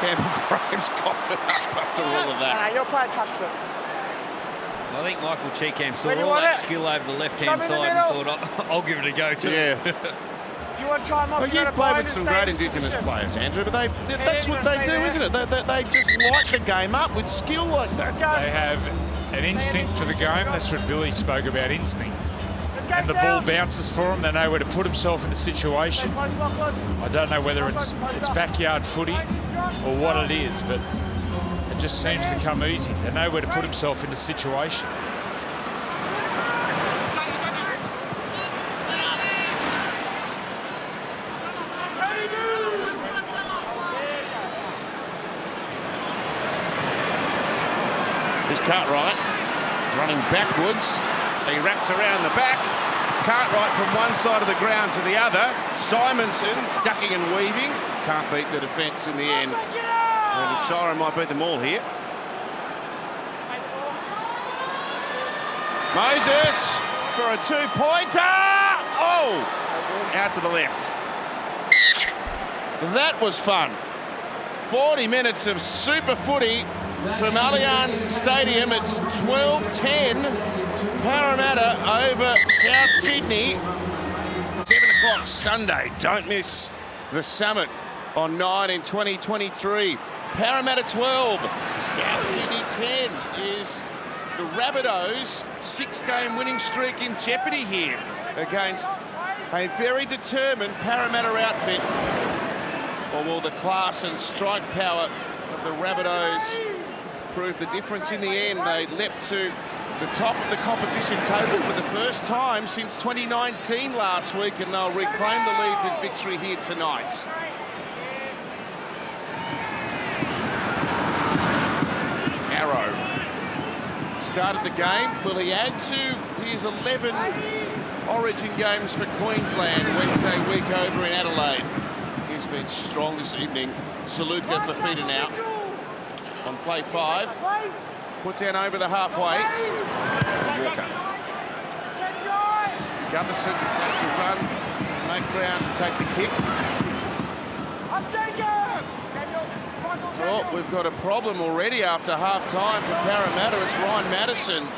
B: Campbell Graham's coughed it up after all of that.
E: Your player touched it.
A: I think Michael Cheekham saw all that skill over the left-hand side and thought, I'll give it a go too.
B: Yeah.
E: If you want time off,
B: Well, you've played with some great Indigenous players, Andrew, but that's what they do, isn't it? They just light the game up with skill like that.
C: They have an instinct for the game. That's what Billy spoke about, instinct. And the ball bounces for them. They know where to put himself in the situation. I don't know whether it's backyard footy or what it is, but it just seems to come easy. They know where to put himself in the situation.
B: Here's Cartwright running backwards. He wraps around the back. Cartwright from one side of the ground to the other. Simonson ducking and weaving. Can't beat the defence in the end. The siren might beat them all here. Moses for a 2-pointer. Oh, out to the left. That was fun. 40 minutes of super footy from Allianz Stadium. It's 12-10. Parramatta over South Sydney. 7 o'clock Sunday. Don't miss the summit on 9 in 2023. Parramatta 12, South Sydney 10 is the Rabbitohs' 6-game winning streak in jeopardy here against a very determined Parramatta outfit. Or will the class and strike power of the Rabbitohs prove the difference in the end? They leapt to the top of the competition table for the first time since 2019 last week, and they'll reclaim the lead with victory here tonight. Arrow started the game. Will he add to his 11 Origin games for Queensland Wednesday week over in Adelaide? He's been strong this evening. Saluka Fafita now on play 5. Put down over the halfway. Walker. Gutherson has to run, make ground to take the kick. Oh, we've got a problem already after half-time for Parramatta. It's Ryan Madison.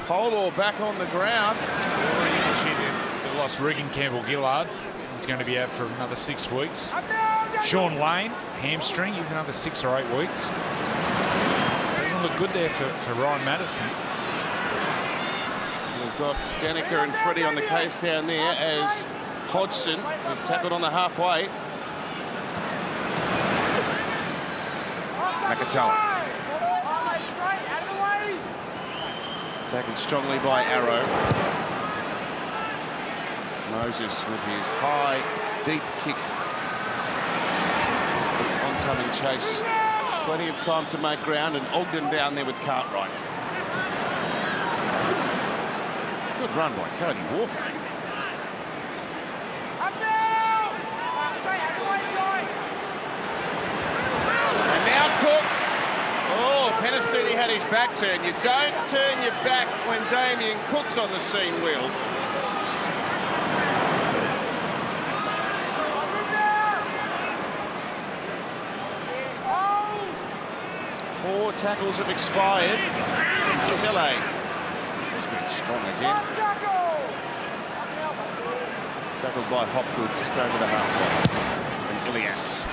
B: Polo back on the ground.
C: They've lost Regan Campbell-Gillard. He's going to be out for another 6 weeks. Sean Lane, hamstring, he's another 6 or 8 weeks. Doesn't look good there for Ryan Madison.
B: We've got Danica and Freddie on the case down there as Hodgson is tackled on the halfway. Makatoa. Tackled strongly by Arrow. Moses with his high, deep kick. Oncoming chase. Plenty of time to make ground, and Ogden down there with Cartwright. Good run by Cody Walker. And now Cook. Oh, Penasini had his back turned. You don't turn your back when Damien Cook's on the scene, Will. Four tackles have expired. Selle has been strong again. Tackled by Hopgood just over the halfway. And Ilias.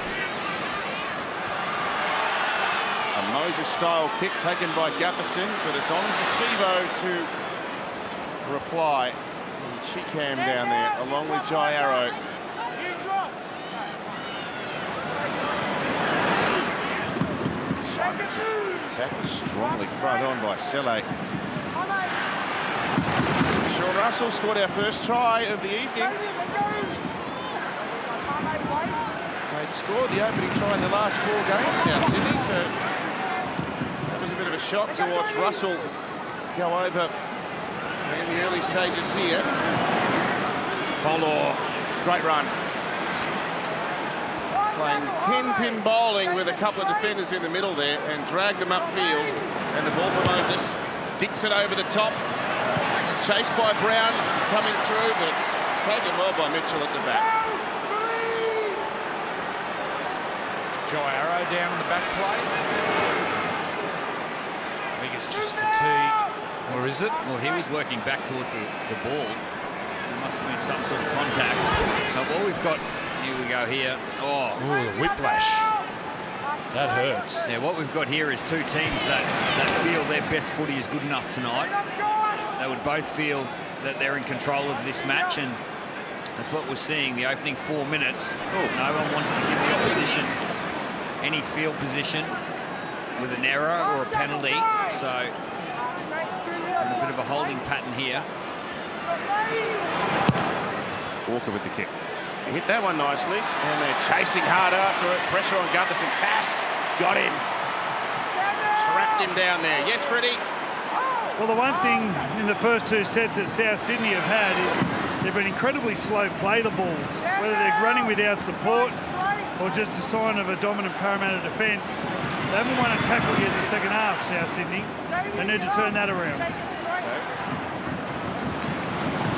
B: A Moses-style kick taken by Gutherson, but it's on to Sivo to reply. And Chickham down there, along with Jai Arrow. Tackle strongly front on by Selle. Sean Russell scored our first try of the evening. They'd scored the opening try in the last 4 games, South Sydney, so that was a bit of a shock to watch Russell go over in the early stages here. Polor, great run. Playing 10-pin bowling with a couple of defenders in the middle there and dragged them upfield. And the ball for Moses. Dicks it over the top. Chased by Brown coming through, but it's taken well by Mitchell at the back.
C: Jai Arrow down in the back play. I think it's just fatigue. Or is it?
A: Well, he was working back towards the ball. There must have been some sort of contact. But what we've got, here we go here. Oh,
C: ooh, whiplash. That hurts.
A: Yeah, what we've got here is 2 teams that feel their best footy is good enough tonight. They would both feel that they're in control of this match, and that's what we're seeing. The opening 4 minutes, no one wants to give the opposition any field position with an error or a penalty. So a bit of a holding pattern here.
B: Walker with the kick. He hit that one nicely, and they're chasing hard after it. Pressure on Gutherson. Tass got him. Trapped him down there. Yes, Freddie?
F: Well, the one thing in the first 2 sets that South Sydney have had is they've been incredibly slow play the balls. Whether they're running without support or just a sign of a dominant Parramatta defence, they haven't won a tackle yet in the second half, South Sydney. They need to turn that around.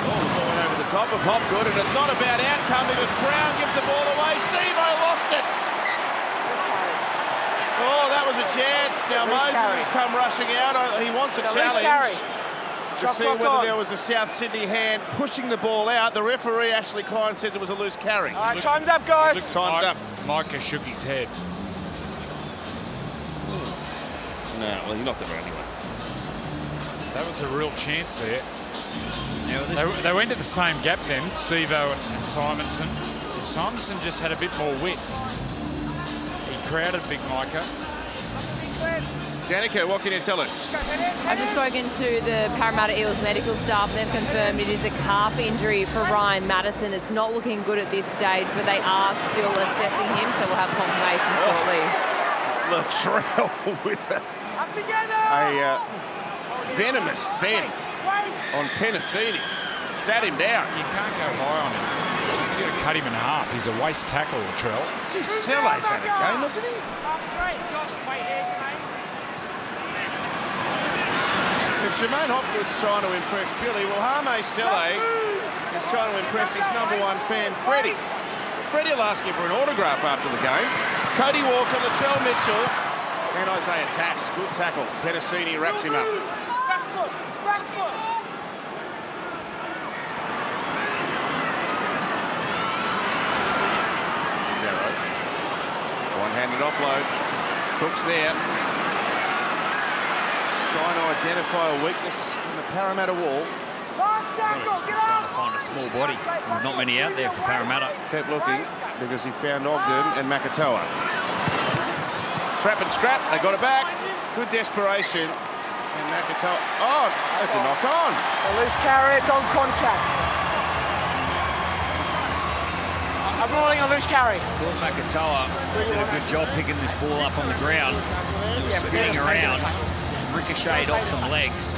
B: Over the top of Hopgood, and it's not a bad outcome because Brown gives the ball away. Sivo lost it. Oh, that was a chance. Now Moses has come rushing out. He wants a challenge to see whether there was a South Sydney hand pushing the ball out. The referee, Ashley Klein, says it was a loose carry.
E: All right, time's up, guys.
B: Time's up.
C: Micah shook his head.
B: No, well, he knocked it around anyway.
C: That was a real chance there. They went to the same gap then, Sivo and Simonson. Simonson just had a bit more width. He crowded Big Micah.
B: Danica, what can you tell us?
G: I've just spoken to the Parramatta Eels medical staff. They've confirmed it is a calf injury for Ryan Madison. It's not looking good at this stage, but they are still assessing him, so we'll have confirmation shortly.
B: Latrell with a venomous fend on Penasini. Sat him down.
C: You can't go high on him. You've got to cut him in half. He's a waste tackle, Latrell.
B: Gee, Selle's had a game, hasn't he? If Jermaine Hopgood's trying to impress Billy, well, Hame Selle is trying to impress his #1 fan, Freddie. Freddie will ask him for an autograph after the game. Cody Walker, Latrell Mitchell, and Isaiah Tass. Good tackle. Penasini wraps him up.
E: Back foot, back foot.
B: Zero. One-handed offload. Cook's there. Trying to identify a weakness in the Parramatta wall.
E: Last tackle, get
A: Trying
E: up.
A: to find a small body. There's not many out there for Parramatta.
B: Kept looking because he found Ogden and Makatoa. Trap and scrap, they got it back. Good desperation. And Makatoa, oh, that's a knock on.
E: A loose carry, it's on contact. I'm ruling a loose carry.
A: Thought Makatoa did a good job picking this ball up on the ground. It was spinning around, ricocheted off some legs.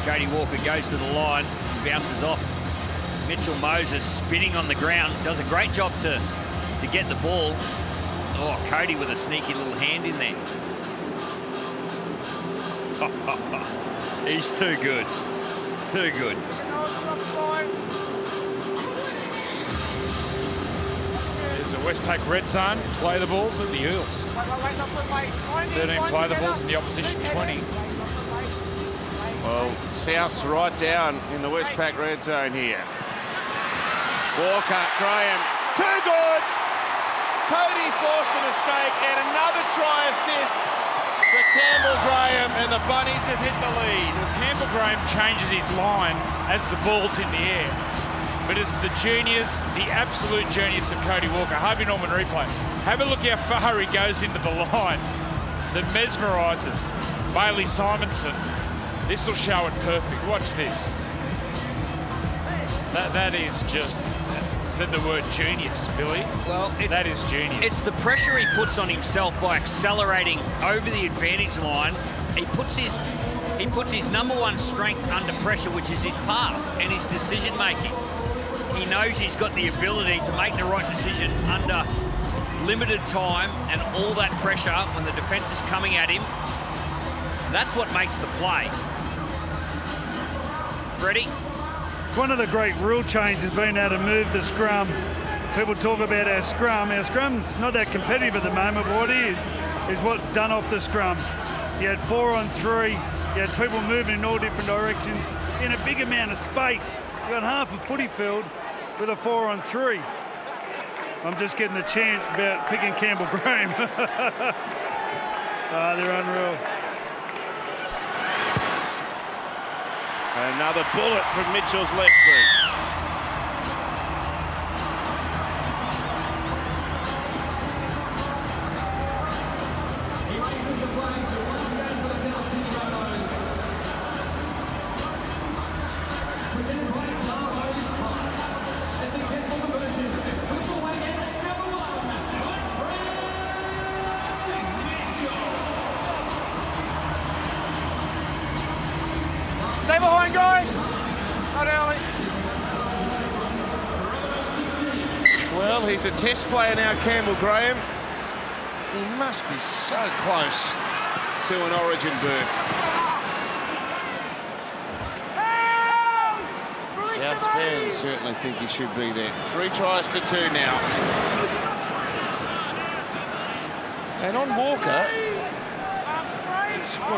A: Cody Walker goes to the line, bounces off Mitchell Moses, spinning on the ground, does a great job to get the ball. Oh, Cody with a sneaky little hand in there. He's too good. Too good.
C: There's a Westpac red zone. Play the balls at the Eels. 13 play the balls in the opposition 20.
B: Well, South's right down in the Westpac red zone here. Walker, Graham, too good. Cody forced the mistake and another try assist for Campbell Graham, and the Bunnies have hit the lead.
C: Well, Campbell Graham changes his line as the ball's in the air. But it's the genius, the absolute genius of Cody Walker. Harvey Norman replay. Have a look how far he goes into the line. That mesmerises Bailey Simonson. This will show it perfect. Watch this. That is just, said the word genius, Billy.
A: Well,
C: that is genius.
A: It's the pressure he puts on himself by accelerating over the advantage line. He puts his number one strength under pressure, which is his pass and his decision making. He knows he's got the ability to make the right decision under limited time and all that pressure when the defence is coming at him. That's what makes the play. Freddie?
F: One of the great rule changes being able to move the scrum. People talk about our scrum. Our scrum's not that competitive at the moment, but what is what's done off the scrum. You had 4 on 3. You had people moving in all different directions in a big amount of space. You got half a footy field with a 4 on 3. I'm just getting a chant about picking Campbell Graham. They're unreal.
B: Another bullet from Mitchell's left boot.
D: He raises the flag, so once again for the South Sydney Rabbitohs. Presented by Parramatta's Pies. A successful conversion. With the wagon, number 1, Mitchell.
E: Stay behind, guys. Not early.
B: Well, he's a test player now, Campbell Graham. He must be so close to an Origin berth. South fans certainly think he should be there. 3 tries to 2 now. And on Walker,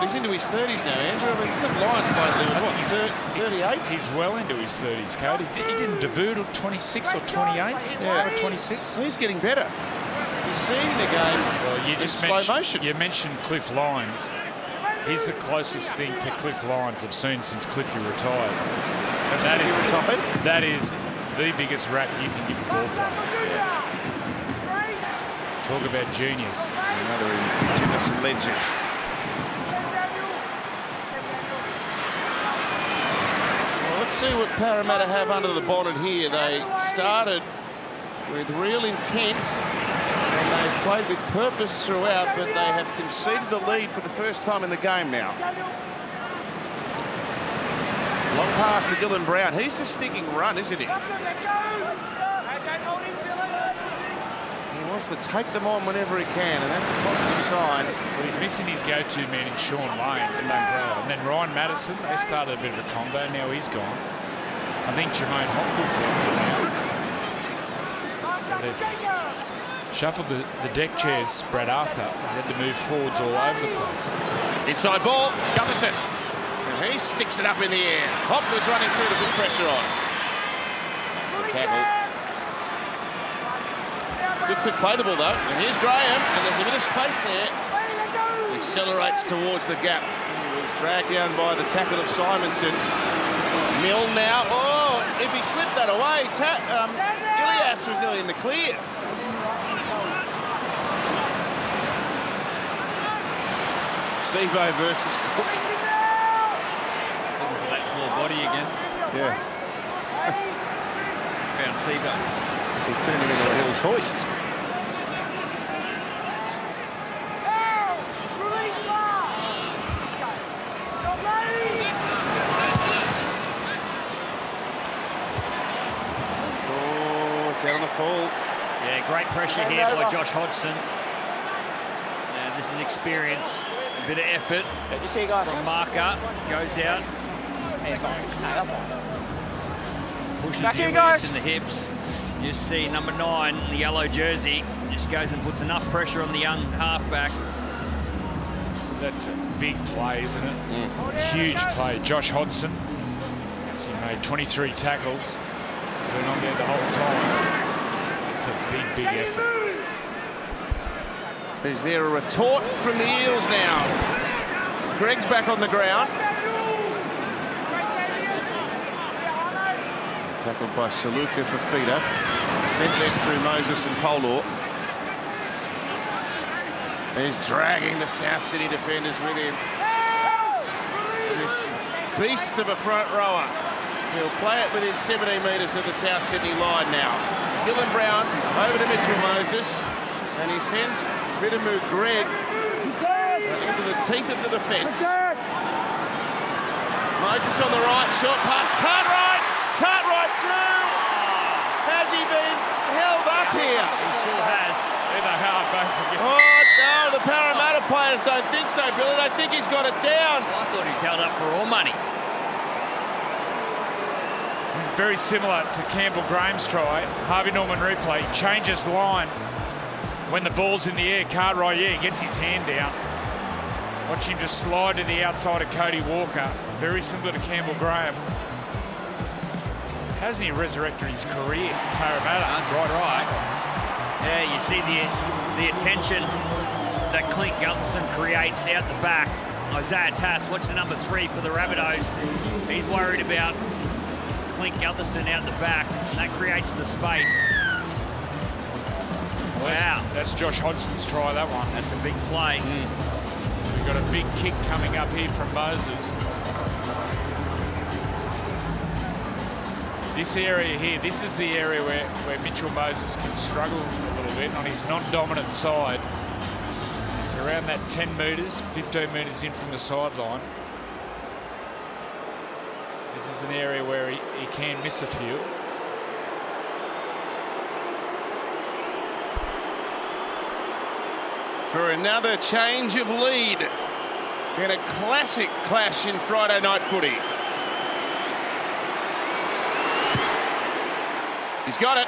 B: he's into his 30s now, Andrew. I mean, Cliff Lyons played what, he's 38?
C: He's well into his 30s, Cody. He didn't debut at 26 or 28?
B: Yeah.
C: Or 26?
B: He's getting better. He's seeing the game
C: Well, you just
B: slow motion.
C: You mentioned Cliff Lyons. He's the closest thing to Cliff Lyons I've seen since Cliffy retired. That is the biggest rap you can give a ball player. Talk about genius.
B: Another Indigenous legend. Well, let's see what Parramatta have under the bonnet here. They started with real intent and they've played with purpose throughout, but they have conceded the lead for the first time in the game now. Long pass to Dylan Brown. He's a sticking run, isn't he? He wants to take them on whenever he can, and that's a positive sign.
C: Well, he's missing his go-to man in Sean Lane. And then Ryan Madison, they started a bit of a combo. Now he's gone. I think Jermaine Hopgood's out there now. So they've shuffled the deck chairs. Brad Arthur has had to move forwards all over the place.
B: Inside ball, Gutherson. And he sticks it up in the air. Hopgood's running through to put pressure on. That's the tackle. Good quick play the ball though. And here's Graham, and there's a bit of space there. Accelerates towards the gap. He was dragged down by the tackle of Simonson. Mill now. Oh, if he slipped that away, Ilias was nearly in the clear. Sevo versus Cook.
A: Looking for that small body again.
B: Yeah.
A: Found Sevo.
B: He turned him into a Hills hoist.
E: Release last. Not late.
B: Oh, it's out on the full.
A: Yeah, great pressure here by Josh Hodgson. And this is experience, a bit of effort from Marker. Goes out. Pushes Julius in the hips. You see number 9 in the yellow jersey just goes and puts enough pressure on the young halfback.
C: That's a big play, isn't it? Huge play. Josh Hodgson. He made 23 tackles. Been on there the whole time. It's a big effort.
B: Is there a retort from the Eels now? Greg's back on the ground. Tackled by Saluka for Feeder. Sent back through Moses and Polor. He's dragging the South Sydney defenders with him. This beast of a front rower. He'll play it within 17 metres of the South Sydney line now. Dylan Brown over to Mitchell Moses. And he sends Bitamu Greg into the teeth of the defence. Moses on the right, short pass, Cartwright through. Has he been held up here?
A: He sure has.
B: Oh no, the Parramatta players don't think so, Billy. They think he's got it down.
A: I thought he's held up for all money.
C: He's very similar to Campbell Graham's try. Harvey Norman replay, changes line. When the ball's in the air, Cartwright, he gets his hand down. Watch him just slide to the outside of Cody Walker. Very similar to Campbell Graham. Hasn't he resurrected his career, Parramatta?
A: That's right. Yeah, you see the attention that Clint Gutherson creates out the back. Isaiah Tass, watch the number 3 for the Rabbitohs. He's worried about Clint Gutherson out the back, and that creates the space. Wow.
C: That's Josh Hodgson's try, that one.
A: That's a big play.
C: We've got a big kick coming up here from Moses. This area here, this is the area where Mitchell Moses can struggle a little bit on his non-dominant side. It's around that 10 metres, 15 metres in from the sideline. This is an area where he can miss a few.
B: For another change of lead in a classic clash in Friday night footy. He's got it.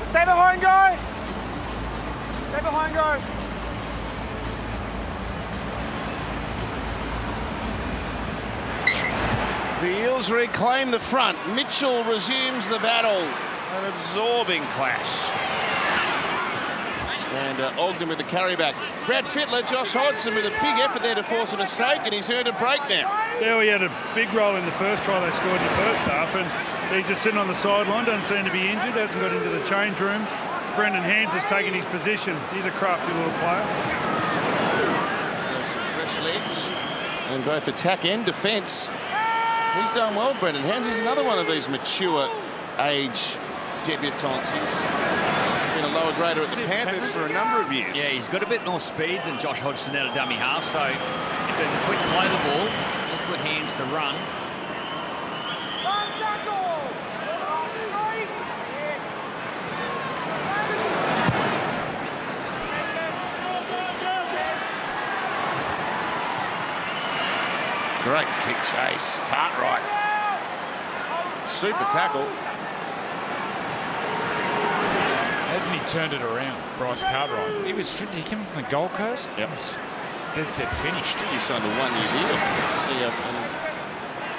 E: Stay behind, guys. Stay behind, guys.
B: The Eels reclaim the front. Mitchell resumes the battle. An absorbing clash. And Ogden with the carry back. Brad Fittler, Josh Hodgson with a big effort there to force a mistake, and he's earned a break now.
F: Yeah, he had a big role in the first try they scored in the first half, and he's just sitting on the sideline, doesn't seem to be injured, hasn't got into the change rooms. Brendan Hands has taken his position. He's a crafty little player.
B: Some fresh legs in both attack and defence. He's done well, Brendan Hands. He's another one of these mature age debutants. He's been a lower grader at the Panthers for a number of years.
A: Yeah, he's got a bit more speed than Josh Hodgson out of dummy half, so if there's a quick play the ball, look for Hands to run.
E: Last tackle.
B: Great kick chase. Cartwright. Super tackle.
C: Hasn't he turned it around, Bryce Cartwright? He came from the Gold Coast.
B: Yep.
C: Dead set finished.
B: He signed a one-year deal.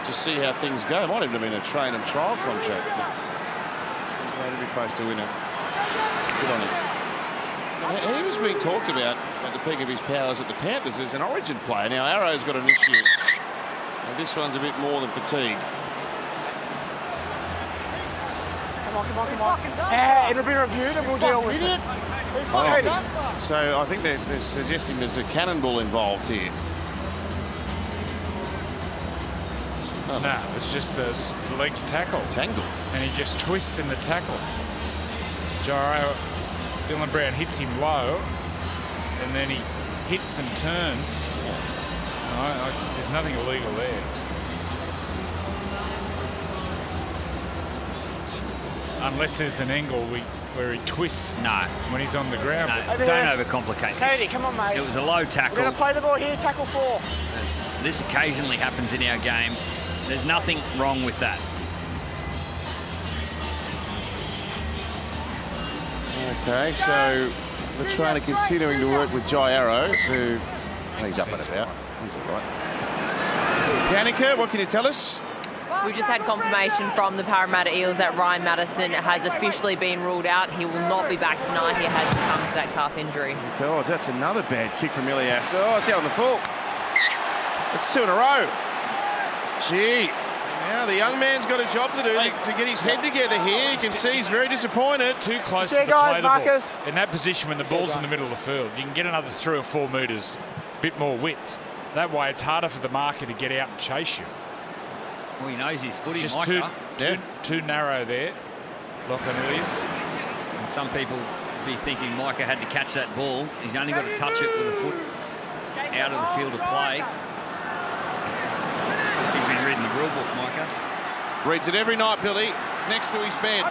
B: To see how things go. It might even have been a train and trial contract. He's made every post to win it. Good on him. He was being talked about at the peak of his powers at the Panthers as an origin player. Now Arrow's got an issue. And this one's a bit more than fatigue.
E: Come on. It'll be reviewed and we'll deal with it.
B: So I think they're suggesting there's a cannonball involved here.
C: Oh. No, it's just the legs tackle.
B: Tangle.
C: And he just twists in the tackle. Dylan Brown hits him low, and then he hits and turns. There's nothing illegal there. Unless there's an angle where he twists when he's on the ground.
A: No, don't overcomplicate this.
E: Cody, come on, mate.
A: It was a low tackle.
E: We're going to play the ball here, tackle 4.
A: This occasionally happens in our game. There's nothing wrong with that.
B: Okay, so the trainer continuing to work with Jai Arrow, who he's up and about. He's all right. Danica, what can you tell us?
G: We've just had confirmation from the Parramatta Eels that Ryan Madison has officially been ruled out. He will not be back tonight. He has succumbed to that calf injury.
B: God, that's another bad kick from Ilias. Oh, it's out on the full. It's 2 in a row. Gee. Now the young man's got a job to do to get his head together here. You can see he's very disappointed.
C: Too close to the
E: guys,
C: play
E: Marcus.
C: the ball. In that position when the ball's in the middle of the field, you can get another 3 or 4 metres, bit more width. That way it's harder for the marker to get out and chase you.
A: Well, he knows his footy,
C: Just
A: Micah.
C: too narrow there, Lachlan Williams.
A: And some people be thinking Micah had to catch that ball. He's only got to touch it with a foot out of the field of play. He's been reading the rule book, Micah.
B: Reads it every night, Billy. It's next to his bed.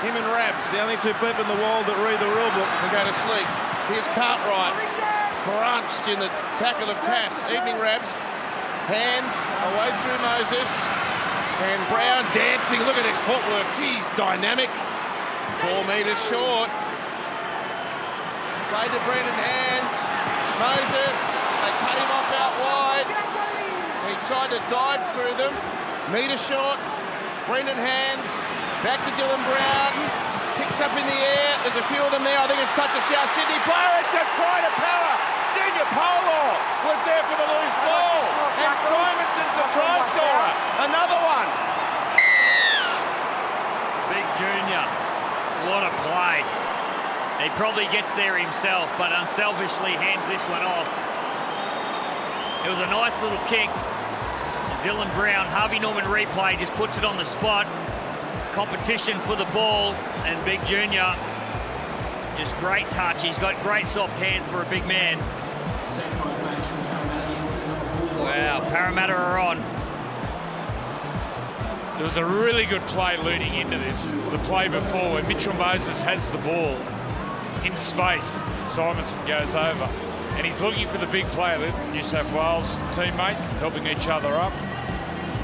B: Him and Rabs, the only 2 people in the world that read the rule books and go to sleep. Here's Cartwright, crunched in the tackle of Tass. Evening, Rabs. Hands away through Moses. And Brown dancing. Look at his footwork. Geez, dynamic. 4 metres short. Played to Brendan Hands. Moses. They cut him off out wide. He tried to dive through them. Metre short. Brendan Hands. Back to Dylan Brown. Kicks up in the air. There's a few of them there. I think it's touch of South Sydney player. It's a try to Para. Junior Polo was there for the loose ball. And Simonson's the try scorer. Another one.
A: Big Junior. What a play. He probably gets there himself, but unselfishly hands this one off. It was a nice little kick. Dylan Brown, Harvey Norman replay, just puts it on the spot. Competition for the ball, and Big Junior, just great touch. He's got great soft hands for a big man. Wow, Parramatta are on.
C: There was a really good play leading into this. The play before where Mitchell Moses has the ball in space. Simonson goes over. And he's looking for the big player, the New South Wales teammates, helping each other up.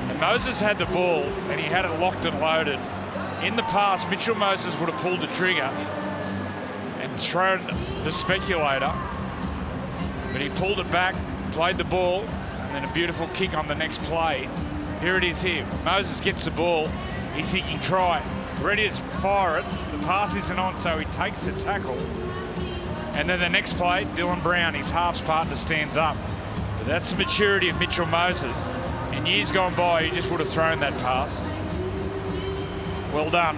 C: And Moses had the ball, and he had it locked and loaded. In the past, Mitchell Moses would have pulled the trigger and thrown the speculator. But he pulled it back, played the ball, and then a beautiful kick on the next play. Here it is here. Moses gets the ball. He's thinking try. Ready to fire it. The pass isn't on, so he takes the tackle. And then the next play, Dylan Brown, his halves partner, stands up. But that's the maturity of Mitchell Moses. In years gone by, he just would have thrown that pass. Well done.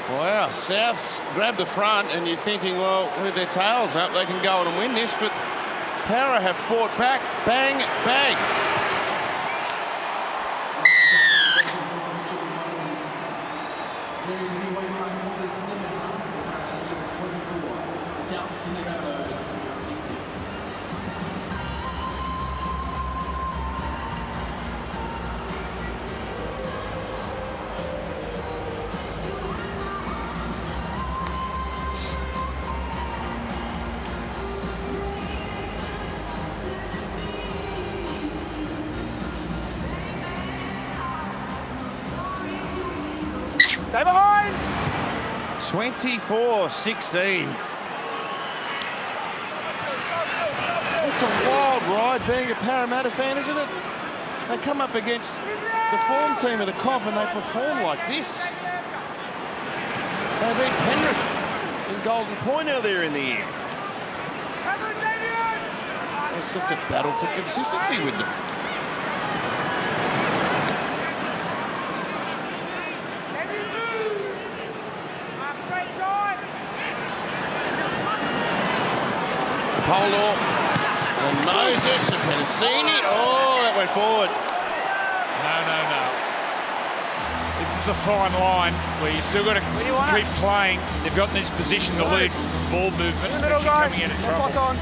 B: Wow, Souths grab the front, and you're thinking, well, with their tails up, they can go on and win this, but Para have fought back. Bang, bang.
D: South Sydney Rabbitohs 60.
E: Stay behind.
B: 24-16. It's a wild ride being a Parramatta fan, isn't it? They come up against the form team of the comp and they perform like this. They beat Penrith in Golden Point earlier in the year. It's just a battle for consistency with them. Polo and Moses and Penasini. Oh, that went forward.
C: No. This is a fine line where you still got to keep playing. They've got in this position to lead ball movement, especially coming out of trouble.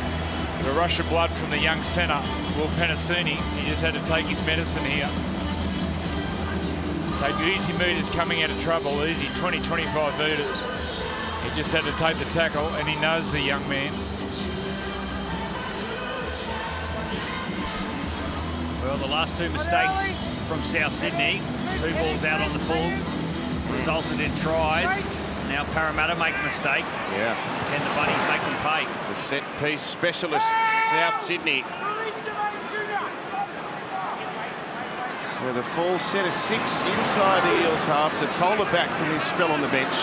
C: The rush of blood from the young centre, Will Penasini. He just had to take his medicine here. Take the easy meters coming out of trouble, easy 20, 25 metres. He just had to take the tackle, and he knows the young man.
A: Well, the last two mistakes from South Sydney, 2 balls out on the full, resulted in tries. Now Parramatta make a mistake.
B: Yeah.
A: Can the Bunnies make them pay?
B: The set piece specialists, South Sydney. With a full set of 6 inside the Eels half to Toller back from his spell on the bench.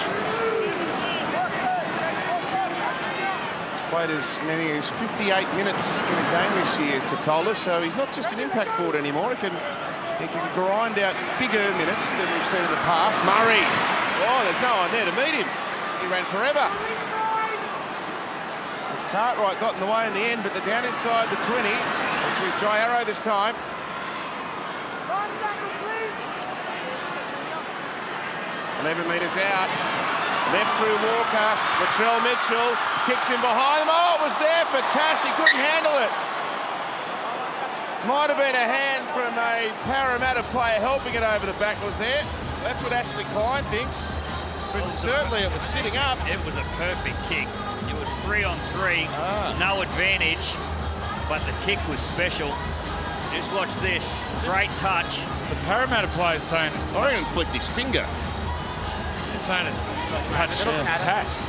B: Played as many as 58 minutes in a game this year to Toller, so he's not just an impact forward anymore. He can grind out bigger minutes than we've seen in the past. Murray. Oh, there's no one there to meet him. He ran forever. Cartwright got in the way in the end, but they're down inside the 20. It's with Jai Arrow this time. 11 metres out. Left through Walker. Latrell Mitchell kicks him behind him. Oh, it was there for Tass. He couldn't handle it. Might have been a hand from a Parramatta player helping it over the back, was there? That's what Ashley Klein thinks. But certainly it was sitting up.
A: It was a perfect kick. It was 3 on 3. No advantage, but the kick was special. Just watch this. Great touch.
C: The Parramatta player's saying,
B: I reckon flicked his finger.
C: they're saying it's touch Tass.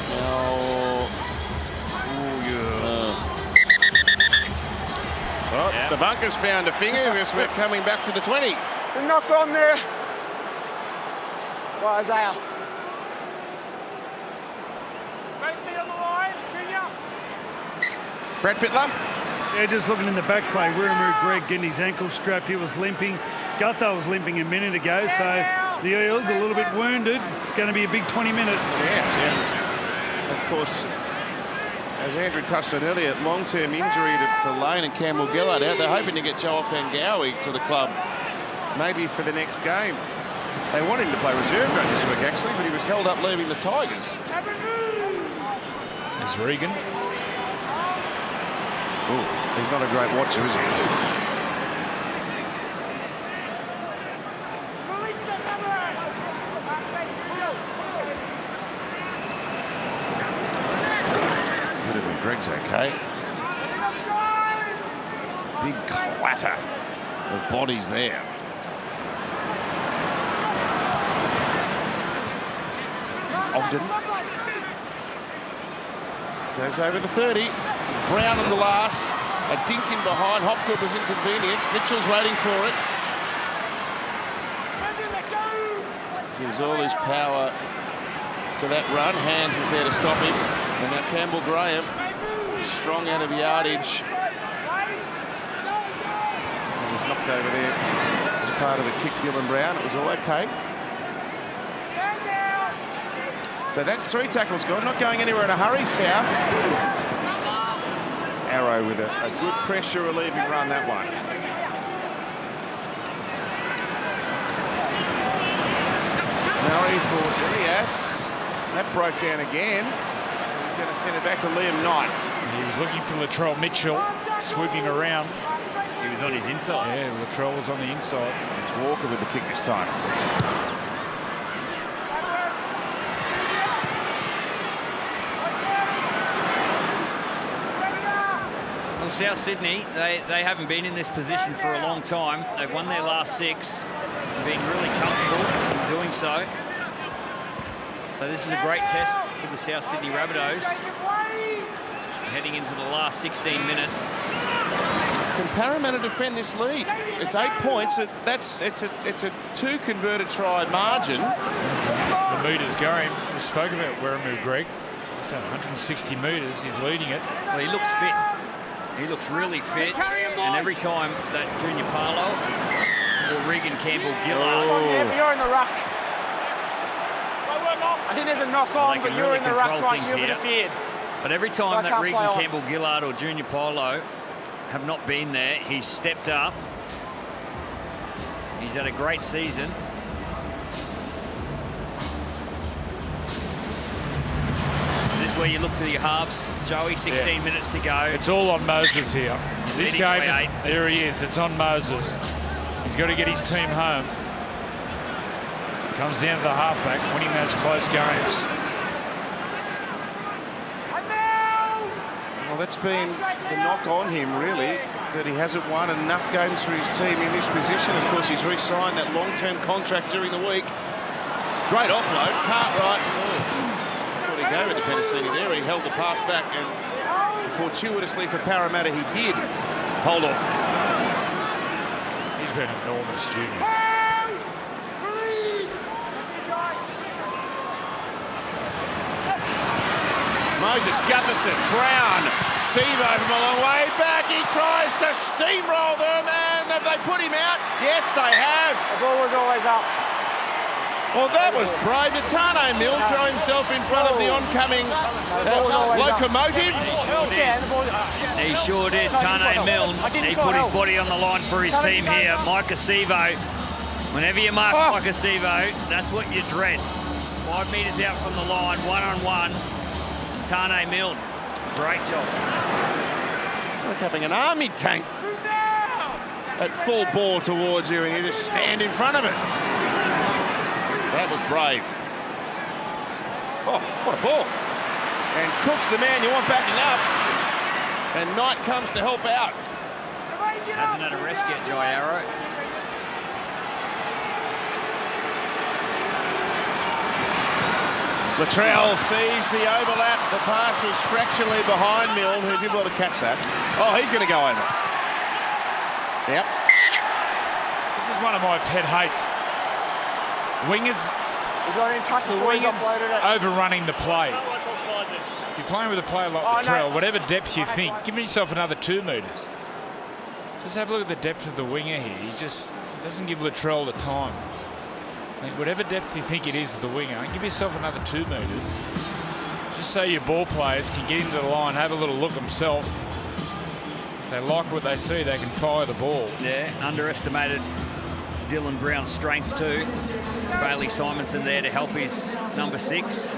B: Well, yeah. The bunker's found a finger. Guess we're coming back to the 20.
E: It's a knock on there. By Isaiah. Both feet on the line, Junior.
B: Brad Fittler.
F: Yeah, just looking in the back play, Wiramu Greg getting his ankle strapped. He was limping. Gutho was limping a minute ago, so the Eels a little bit wounded. It's going to be a big 20 minutes.
B: Yes, yeah. Of course, as Andrew touched on earlier, long-term injury to Lane and Campbell Gillard out. They're hoping to get Joel Pangawi to the club, maybe for the next game. They want him to play reserve grade this week, actually, but he was held up leaving the Tigers.
C: There's Regan.
B: Ooh, he's not a great watcher, is he? Greg's okay. Big clatter of bodies there. Ogden goes over the 30. Brown on the last. A dink in behind. Hopcooper's inconvenience. Mitchell's waiting for it. Gives all his power to that run. Hands was there to stop him. And now Campbell Graham, strong out of yardage. And he's knocked over there as part of the kick, Dylan Brown. It was all okay. So that's 3 tackles gone. Not going anywhere in a hurry, South. Arrow with a good pressure relieving run, that one. Murray for Elias. That broke down again. He's going to send it back to Liam Knight.
C: He was looking for Latrell Mitchell, swooping around.
A: He was on his inside.
C: Yeah, Latrell was on the inside.
B: It's Walker with the kick this time.
A: Well, South Sydney, they haven't been in this position for a long time. They've won their last 6. They've been really comfortable in doing so. So this is a great test for the South Sydney Rabbitohs. heading into the last 16 minutes.
B: Can Parramatta defend this lead? It's 8 points. It's a 2 converted try margin.
C: The metres going. We spoke about Werribee Greg. It's at 160 metres. He's leading it.
A: Well, he looks fit. He looks really fit. And every time that Junior Parlo or Regan Campbell-Gillard...
E: Yeah, you're in the ruck. I think there's a knock on, but you're
A: really
E: in the ruck
A: control
E: right,
A: things
E: you're
A: here.
E: interfered.
A: But every
E: So I
A: time that
E: can't
A: Regan
E: play on.
A: Campbell-Gillard or Junior Parlo have not been there, he's stepped up. He's had a great season. This is where you look to your halves, Joey. 16 minutes to go.
C: It's all on Moses here. This game,
A: Eight.
C: there he is. It's on Moses. He's got to get his team home. Comes down to the halfback, winning those close games.
B: Well, that's been the knock on him, really, that he hasn't won enough games for his team in this position. Of course, he's re-signed that long-term contract during the week. Great offload. Cartwright. Thought he gave it to Penasini there. He held the pass back, and fortuitously for Parramatta, he did hold on.
C: He's been enormous, Junior.
B: Moses, Gutherson, Brown, Sevo from a long way back. He tries to steamroll them, and have they put him out? Yes, they have.
E: The ball was always up.
B: Well, that was brave. Did Tane Milne throw himself in front of the oncoming locomotive?
A: He sure did. Tane Milne. He put his body on the line for his team here. Micah Sevo. Whenever you mark Micah Sevo, that's what you dread. 5 metres out from the line, one-on-one. Tane Milne. Great job.
B: It's like having an army tank at full ball towards you, and you just stand in front of it. That was brave. Oh, what a ball. And Cook's the man you want backing up. And Knight comes to help out.
A: Hasn't had a rest yet, Jai Arrow.
B: Latrell sees the overlap. The pass was fractionally behind Milne, who did well to catch that. Oh, he's going to go over. Yep.
C: This is one of my pet hates. Wingers,
E: He's got in touch before he's offloaded it.
C: overrunning the play. You're playing with a player like Latrell, whatever depth you think, give yourself another 2 metres. Just have a look at the depth of the winger here. He just doesn't give Latrell the time. Like, whatever depth you think it is of the winger, give yourself another 2 metres. Just so your ball players can get into the line, have a little look themselves. If they like what they see, they can fire the ball.
A: Yeah, underestimated Dylan Brown's strength too. Bailey Simonson there to help his number 6.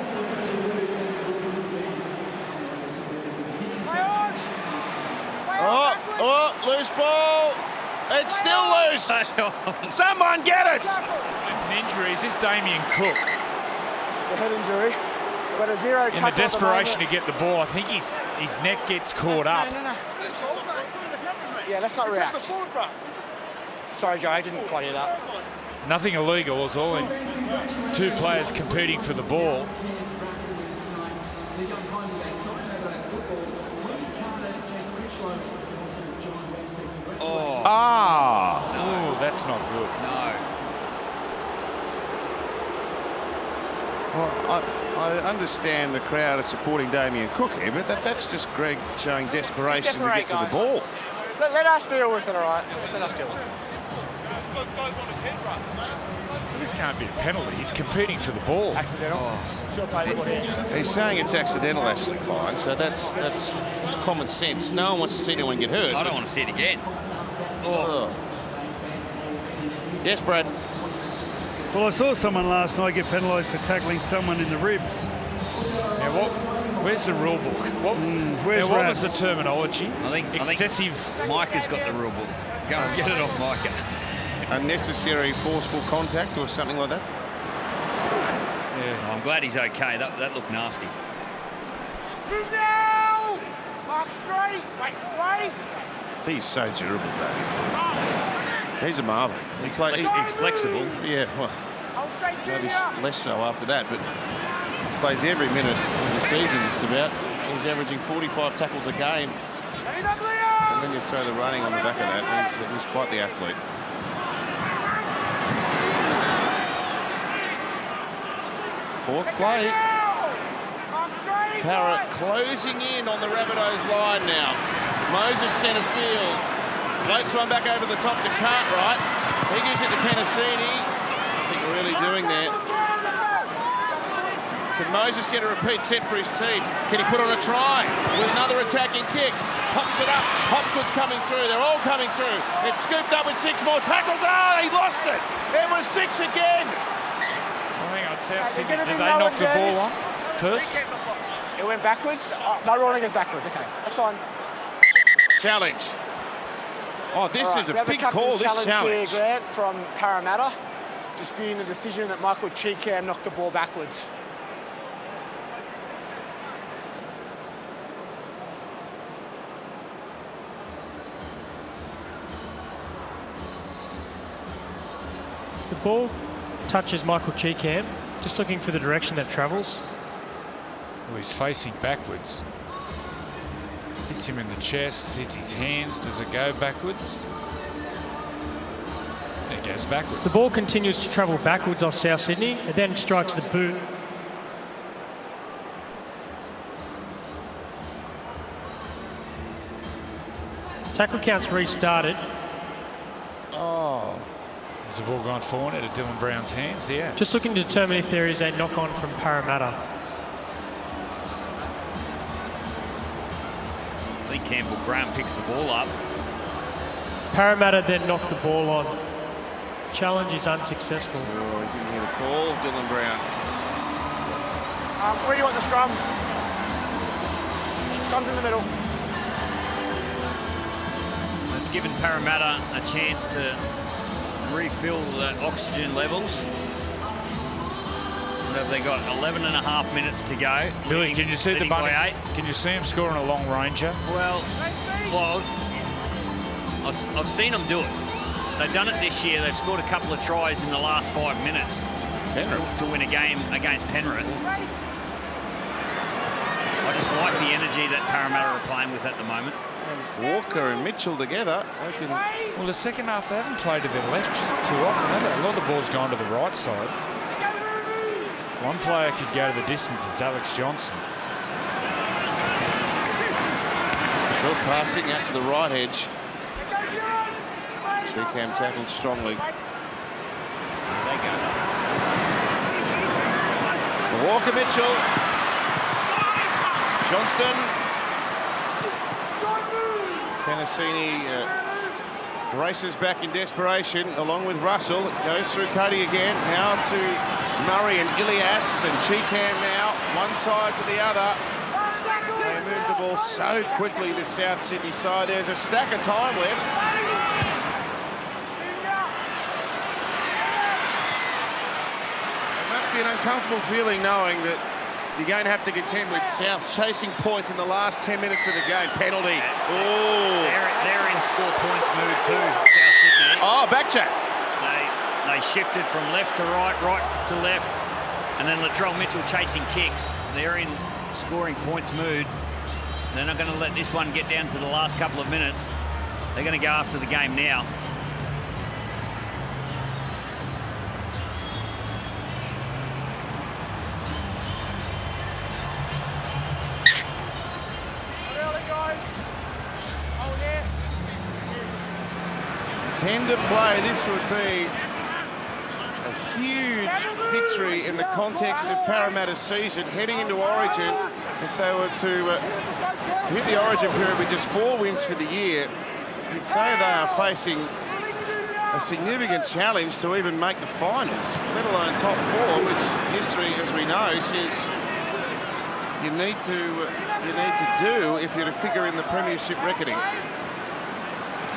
B: Oh, loose ball. It's still loose. Someone get it.
C: It's an injury. Is this Damien Cook?
E: It's a head injury. We've got a 0 tackle.
C: In the desperation to get the ball, I think his neck gets caught up.
E: No. Yeah, let's not react. Sorry, Joe, I didn't quite hear that.
C: Nothing illegal. It's all in 2 players competing for the ball. Oh, that's not good.
A: No.
B: Well, I understand the crowd are supporting Damien Cook here, but that's just Greg showing desperation to get to the ball.
E: Let us deal with it, all right? Let us deal with it.
C: This can't be a penalty. He's competing for the ball.
E: Accidental.
B: He's saying it's accidental, actually, Klein, so that's common sense. No one wants to see anyone get hurt.
A: I don't want to see it again.
B: Oh. Yes, Brad.
F: Well, I saw someone last night get penalised for tackling someone in the ribs.
C: Now, where's the rule book? What was the terminology?
A: I think
C: excessive.
A: Micah's got the rule book. Go and get it off Micah.
B: Unnecessary forceful contact or something like that?
A: Yeah. I'm glad he's okay. That looked nasty.
E: Move now! Mark straight! Wait!
B: He's so durable, Dave. He's a marvel.
A: He's flexible.
B: Yeah, well, maybe less so after that, but plays every minute of the season just about. He's averaging 45 tackles a game. And then you throw the running on the back of that. He's quite the athlete. Fourth play. Parra closing in on the Rabbitohs line now. Moses centre field. Floats one back over the top to Cartwright. He gives it to Penasini. Nothing really doing there. Can Moses get a repeat set for his team? Can he put on a try with another attacking kick? Pops it up. Hopgood's coming through. They're all coming through. It's scooped up with 6 more tackles. Oh, he lost it. It was 6 again.
C: Hang on, South Sydney, did they knock the ball on first?
E: It went backwards. Oh, no ruling is backwards. Okay, that's fine.
B: Challenge. Oh, this is a big call, this challenge.
E: Here, Grant, from Parramatta, disputing the decision that Michael Cheekham knocked the ball backwards.
H: The ball touches Michael Cheekham, just looking for the direction that travels.
C: Well, he's facing backwards. Hits him in the chest, hits his hands. Does it go backwards? It goes backwards.
H: The ball continues to travel backwards off South Sydney. It then strikes the boot. Tackle count's restarted.
C: Oh. Has the ball gone forward out of Dylan Brown's hands? Yeah.
H: Just looking to determine if there is a knock-on from Parramatta.
A: Lee Campbell Graham picks the ball up.
H: Parramatta then knocked the ball on. Challenge is unsuccessful.
B: Oh, he didn't hear the call, Dylan Brown.
E: Where do you want the scrum? Scrum's in the middle.
A: It's given Parramatta a chance to refill the oxygen levels. What have they got? 11 and a half minutes to go.
C: Billy, can you see the bunnies? Can you see him scoring a long ranger?
A: Well, I've seen them do it. They've done it this year. They've scored a couple of tries in the last 5 minutes to win a game against Penrith. I just like the energy that Parramatta are playing with at the moment.
B: Walker and Mitchell together.
C: Well, the second half, they haven't played to their left too often, have they? A lot of the ball's gone to the right side. One player could go to the distance. It's Alex Johnson.
B: Short passing out to the right edge. Cheekham tackled strongly.
A: There they go.
B: Walker Mitchell. Johnston. Penasini races back in desperation along with Russell. Goes through Cuddy again. Now to Murray and Ilias and Cheekham now. One side to the other. They move the ball so quickly, the South Sydney side. There's a stack of time left. It must be an uncomfortable feeling knowing that you're going to have to contend with South chasing points in the last 10 minutes of the game. Penalty. Oh.
A: They're in score points mood too, South Sydney.
B: Oh, back check.
A: They shifted from left to right, right to left, and then Latrell Mitchell chasing kicks. They're in scoring points mood. They're not going to let this one get down to the last couple of minutes. They're going to go after the game now.
B: Tender play. This would be a huge victory in the context of Parramatta's season heading into Origin. If they were to hit the Origin period with just 4 wins for the year, you'd say they are facing a significant challenge to even make the finals, let alone top 4, which history, as we know, says you need to do if you're to figure in the premiership reckoning.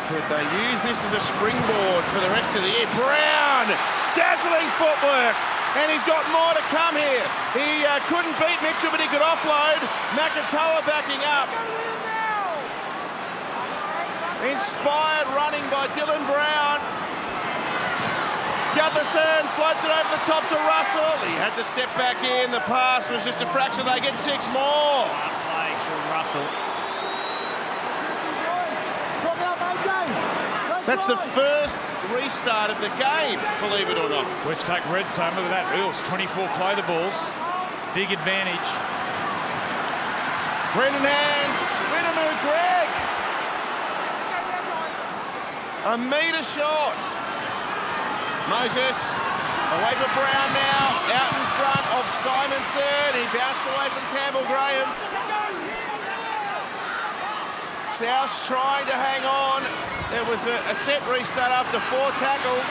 B: Could they use this as a springboard for the rest of the year? Brown, dazzling footwork, and he's got more to come here. He couldn't beat Mitchell, but he could offload. McIntyre backing up. Inspired running by Dylan Brown. Gutherson floats it over the top to Russell. He had to step back in. The pass was just a fraction. They get 6 more.
A: Sean Russell.
B: That's the first restart of the game, believe it or not.
C: Westpac Red Zone, look at that. Eels, 24 play the balls. Big advantage.
B: Brendan Hands, Whittamoo Greg. A metre short. Moses, away for Brown now, out in front of Simonson. He bounced away from Campbell Graham. South's trying to hang on. There was a set restart after 4 tackles.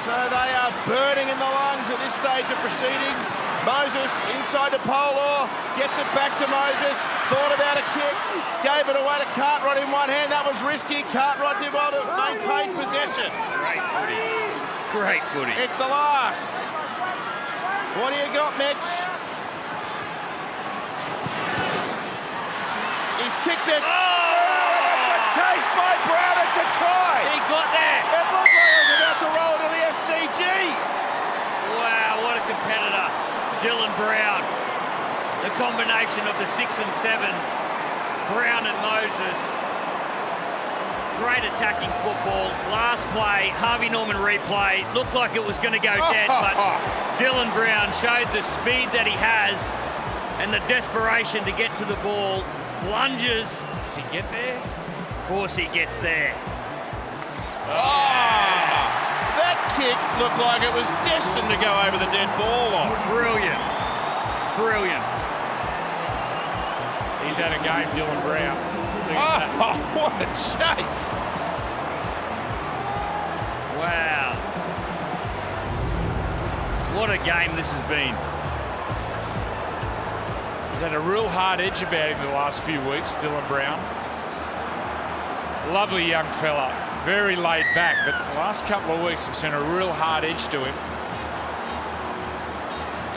B: So they are burning in the lungs at this stage of proceedings. Moses inside to Polo, gets it back to Moses, thought about a kick, gave it away to Cartwright in one hand. That was risky. Cartwright did well to maintain possession.
A: Great footy. Great footy.
B: It's the last. What do you got, Mitch? He's kicked it. Case by Browder to try.
A: He got there.
B: It looked like he was about to roll to the SCG.
A: Wow, what a competitor. Dylan Brown. The combination of the 6 and 7. Brown and Moses. Great attacking football. Last play, Harvey Norman replay. Looked like it was going to go dead, but Dylan Brown showed the speed that he has and the desperation to get to the ball. Lunges. Does he get there? Of course he gets there.
B: That kick looked like it was destined to go over the dead ball line.
A: Brilliant. Brilliant.
C: He's had a game, Dylan Brown.
B: What a chase.
A: Wow. What a game this has been.
C: He's had a real hard edge about him the last few weeks, Dylan Brown. Lovely young fella, very laid back, but the last couple of weeks I've seen a real hard edge to him.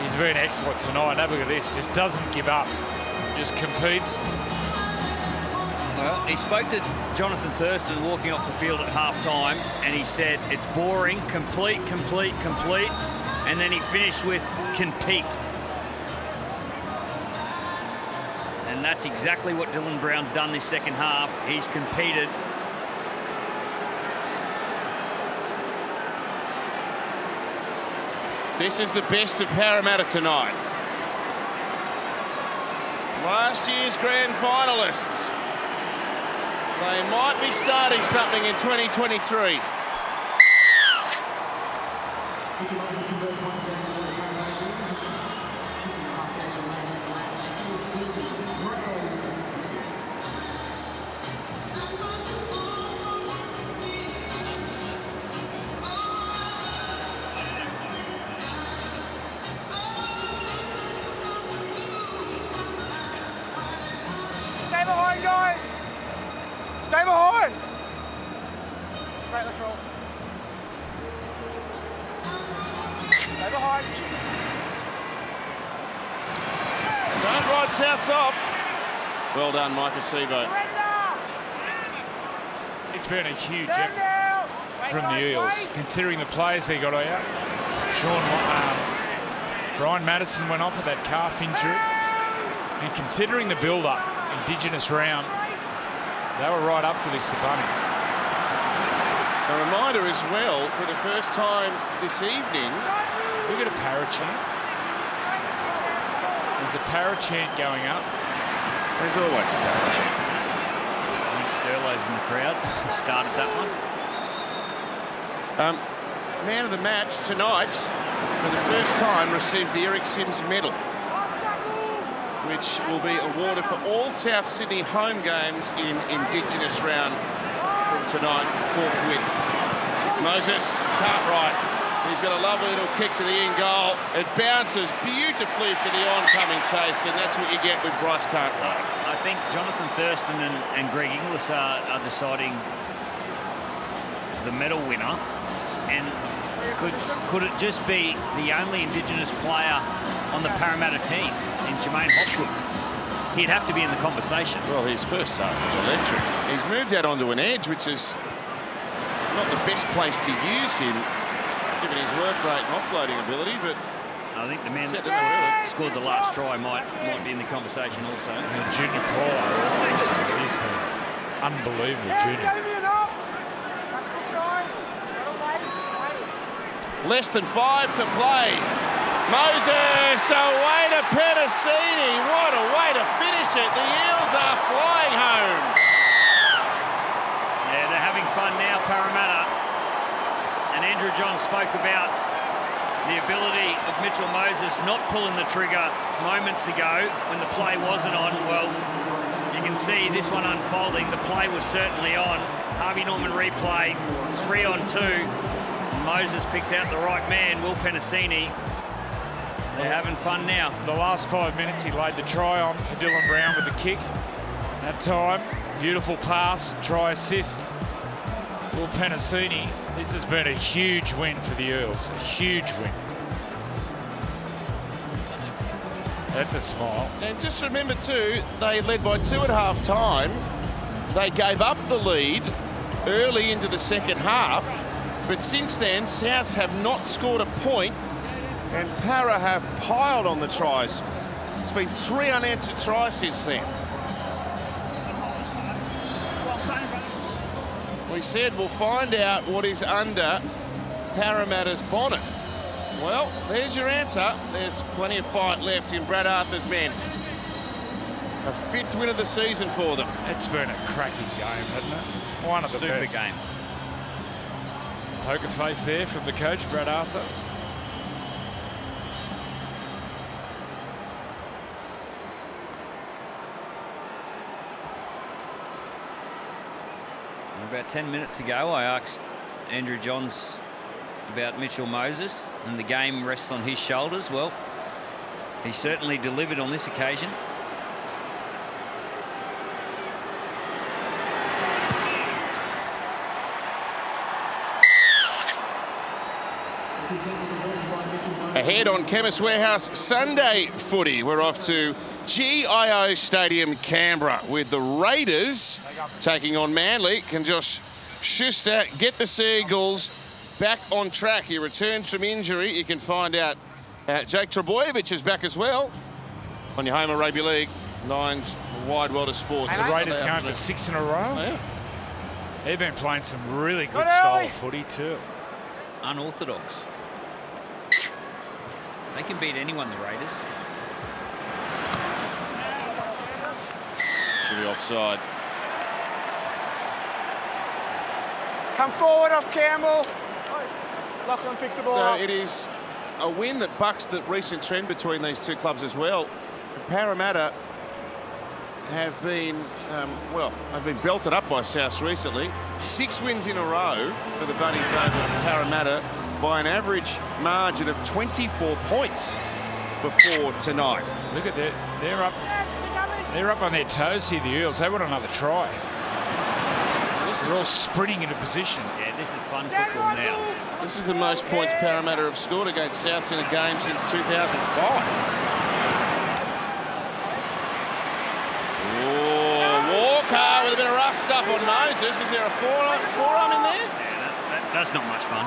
C: He's been excellent tonight. Have a look at this, just doesn't give up, just competes.
A: Well, he spoke to Jonathan Thurston walking off the field at half-time, and he said it's boring, complete, and then he finished with compete. And that's exactly what Dylan Brown's done this second half. He's competed.
B: This is the best of Parramatta tonight. Last year's grand finalists. They might be starting something in 2023.
E: Stay behind, guys! Stay behind! Straight lateral. Stay behind.
B: Don't ride Souths off. Well done, Micah Sevo.
C: It's been a huge effort from the Eels, considering the players they got out. Brian Madison went off with that calf injury, and considering the build-up, Indigenous round, they were right up for this, the Bunnies.
B: A reminder as well, for the first time this evening,
C: look at a parachant. There's a parachant going up.
B: There's always a parachant.
A: I think Sterlo's in the crowd. He started that one.
B: Man of the match tonight, for the first time, receives the Eric Sims Medal, which will be awarded for all South Sydney home games in Indigenous round from tonight forthwith. Moses Cartwright, he's got a lovely little kick to the in goal. It bounces beautifully for the oncoming chase, and that's what you get with Bryce Cartwright.
A: I think Jonathan Thurston and Greg Inglis are deciding the medal winner, and could it just be the only Indigenous player on the Parramatta team in Jermaine Hopgood? He'd have to be in the conversation.
B: Well, his first half was electric. He's moved out onto an edge, which is not the best place to use him, given his work rate and offloading ability, but
A: I think the man that scored the last try might be in the conversation also.
C: And Junior Paulo, he's been unbelievable, Junior.
B: Less than 5 to play. Moses away to Petticini. What a way to finish it. The Eels are flying home.
A: Yeah, they're having fun now, Parramatta. And Andrew Johns spoke about the ability of Mitchell Moses not pulling the trigger moments ago when the play wasn't on. Well, you can see this one unfolding. The play was certainly on. Harvey Norman replay, 3-on-2. Moses picks out the right man, Will Petticini. They're having fun now.
C: The last 5 minutes, he laid the try on for Dylan Brown with the kick. That time, beautiful pass, try assist. Will Petticini. This has been a huge win for the Eels, a huge win. That's a smile.
B: And just remember too, they led by 2 at half time. They gave up the lead early into the second half, but since then, Souths have not scored a point, and Para have piled on the tries. It's been 3 unanswered tries since then. We said we'll find out what is under Parramatta's bonnet. Well, there's your answer. There's plenty of fight left in Brad Arthur's men. A 5th win of the season for them.
C: It's been a cracking game, hasn't it? One of the
A: Super
C: best.
A: game.
C: Poker face there from the coach, Brad Arthur.
A: About 10 minutes ago, I asked Andrew Johns about Mitchell Moses, and the game rests on his shoulders. Well, he certainly delivered on this occasion.
B: Ahead on Chemist Warehouse Sunday footy. We're off to GIO Stadium, Canberra, with the Raiders taking on Manly. Can Josh Schuster get the Seagulls back on track? He returns from injury. You can find out Jake Trebojevic is back as well on your home of rugby league. Nines Wide World of Sports.
C: The Raiders going for 6 in a row.
B: Oh, yeah.
C: They've been playing some really good style of footy too.
A: Unorthodox. They can beat anyone, the Raiders.
B: Should be offside.
E: Come forward off Campbell. Lachlan picks the ball up.
B: So it is a win that bucks the recent trend between these two clubs as well. Parramatta have been, have been belted up by Souths recently. 6 wins in a row for the Bunnies over Parramatta by an average margin of 24 points before tonight.
C: Look at that. They're up on their toes here, the Eels. They want another try. They're all sprinting into position.
A: Yeah, this is fun football now.
B: This is the most points Parramatta have scored against Souths in a game since 2005. With a bit of rough stuff on Moses. Is there a forearm in there?
A: Yeah, that's not much fun.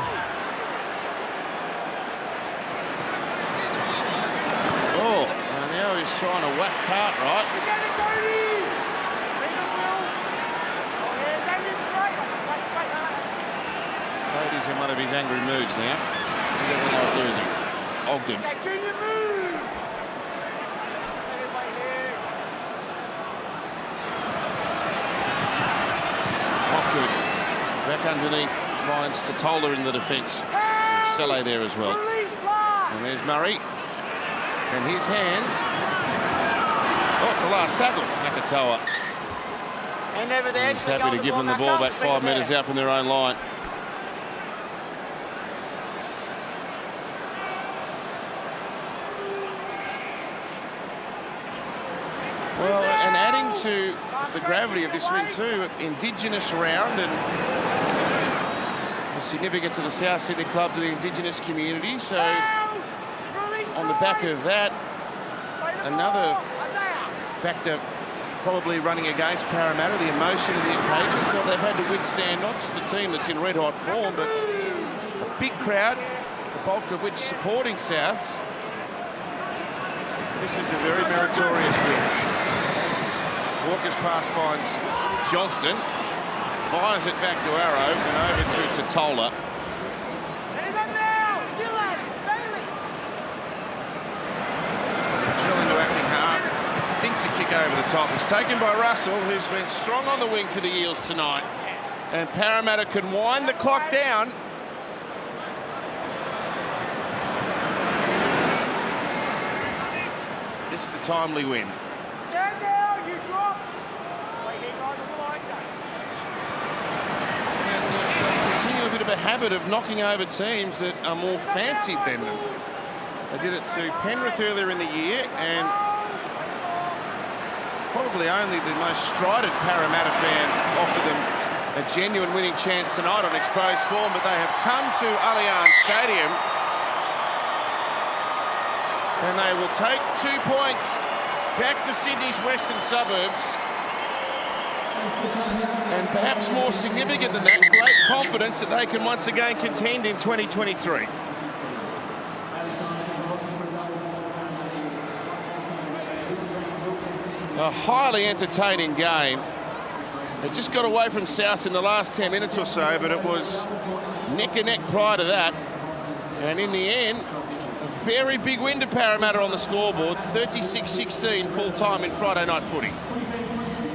B: Oh, and now he's trying to whack Cartwright. Cody's in one of his angry moods now. He doesn't know what losing. Ogden. Back underneath finds Totola in the defence. Saleh there as well. And there's Murray. And his hands. Oh, it's the last tackle. Nakatoa. He's happy to give them the ball back 5 metres out from their own line. Well, and adding to the gravity of this win too, Indigenous round and the significance of the South Sydney club to the Indigenous community. So on the back of that, another factor probably running against Parramatta, the emotion of the occasion. So they've had to withstand not just a team that's in red hot form, but a big crowd, the bulk of which supporting Souths, This is a very meritorious win. Walker's pass finds Johnston, fires it back to Arrow and over to Tola. Drill into acting half, dinks a kick over the top. It's taken by Russell, who's been strong on the wing for the Eels tonight. And Parramatta can wind the clock down. This is a timely win.
E: Stand down, you dropped.
B: Continue a bit of a habit of knocking over teams that are more fancied than them. They did it to Penrith earlier in the year, and probably only the most strident Parramatta fan offered them a genuine winning chance tonight on exposed form, but they have come to Allianz Stadium and they will take 2 points back to Sydney's western suburbs. And perhaps more significant than that, great confidence that they can once again contend in 2023. A highly entertaining game. They just got away from South in the last 10 minutes or so, but it was neck and neck prior to that. And in the end, a very big win to Parramatta on the scoreboard, 36-16 full time in Friday night footy.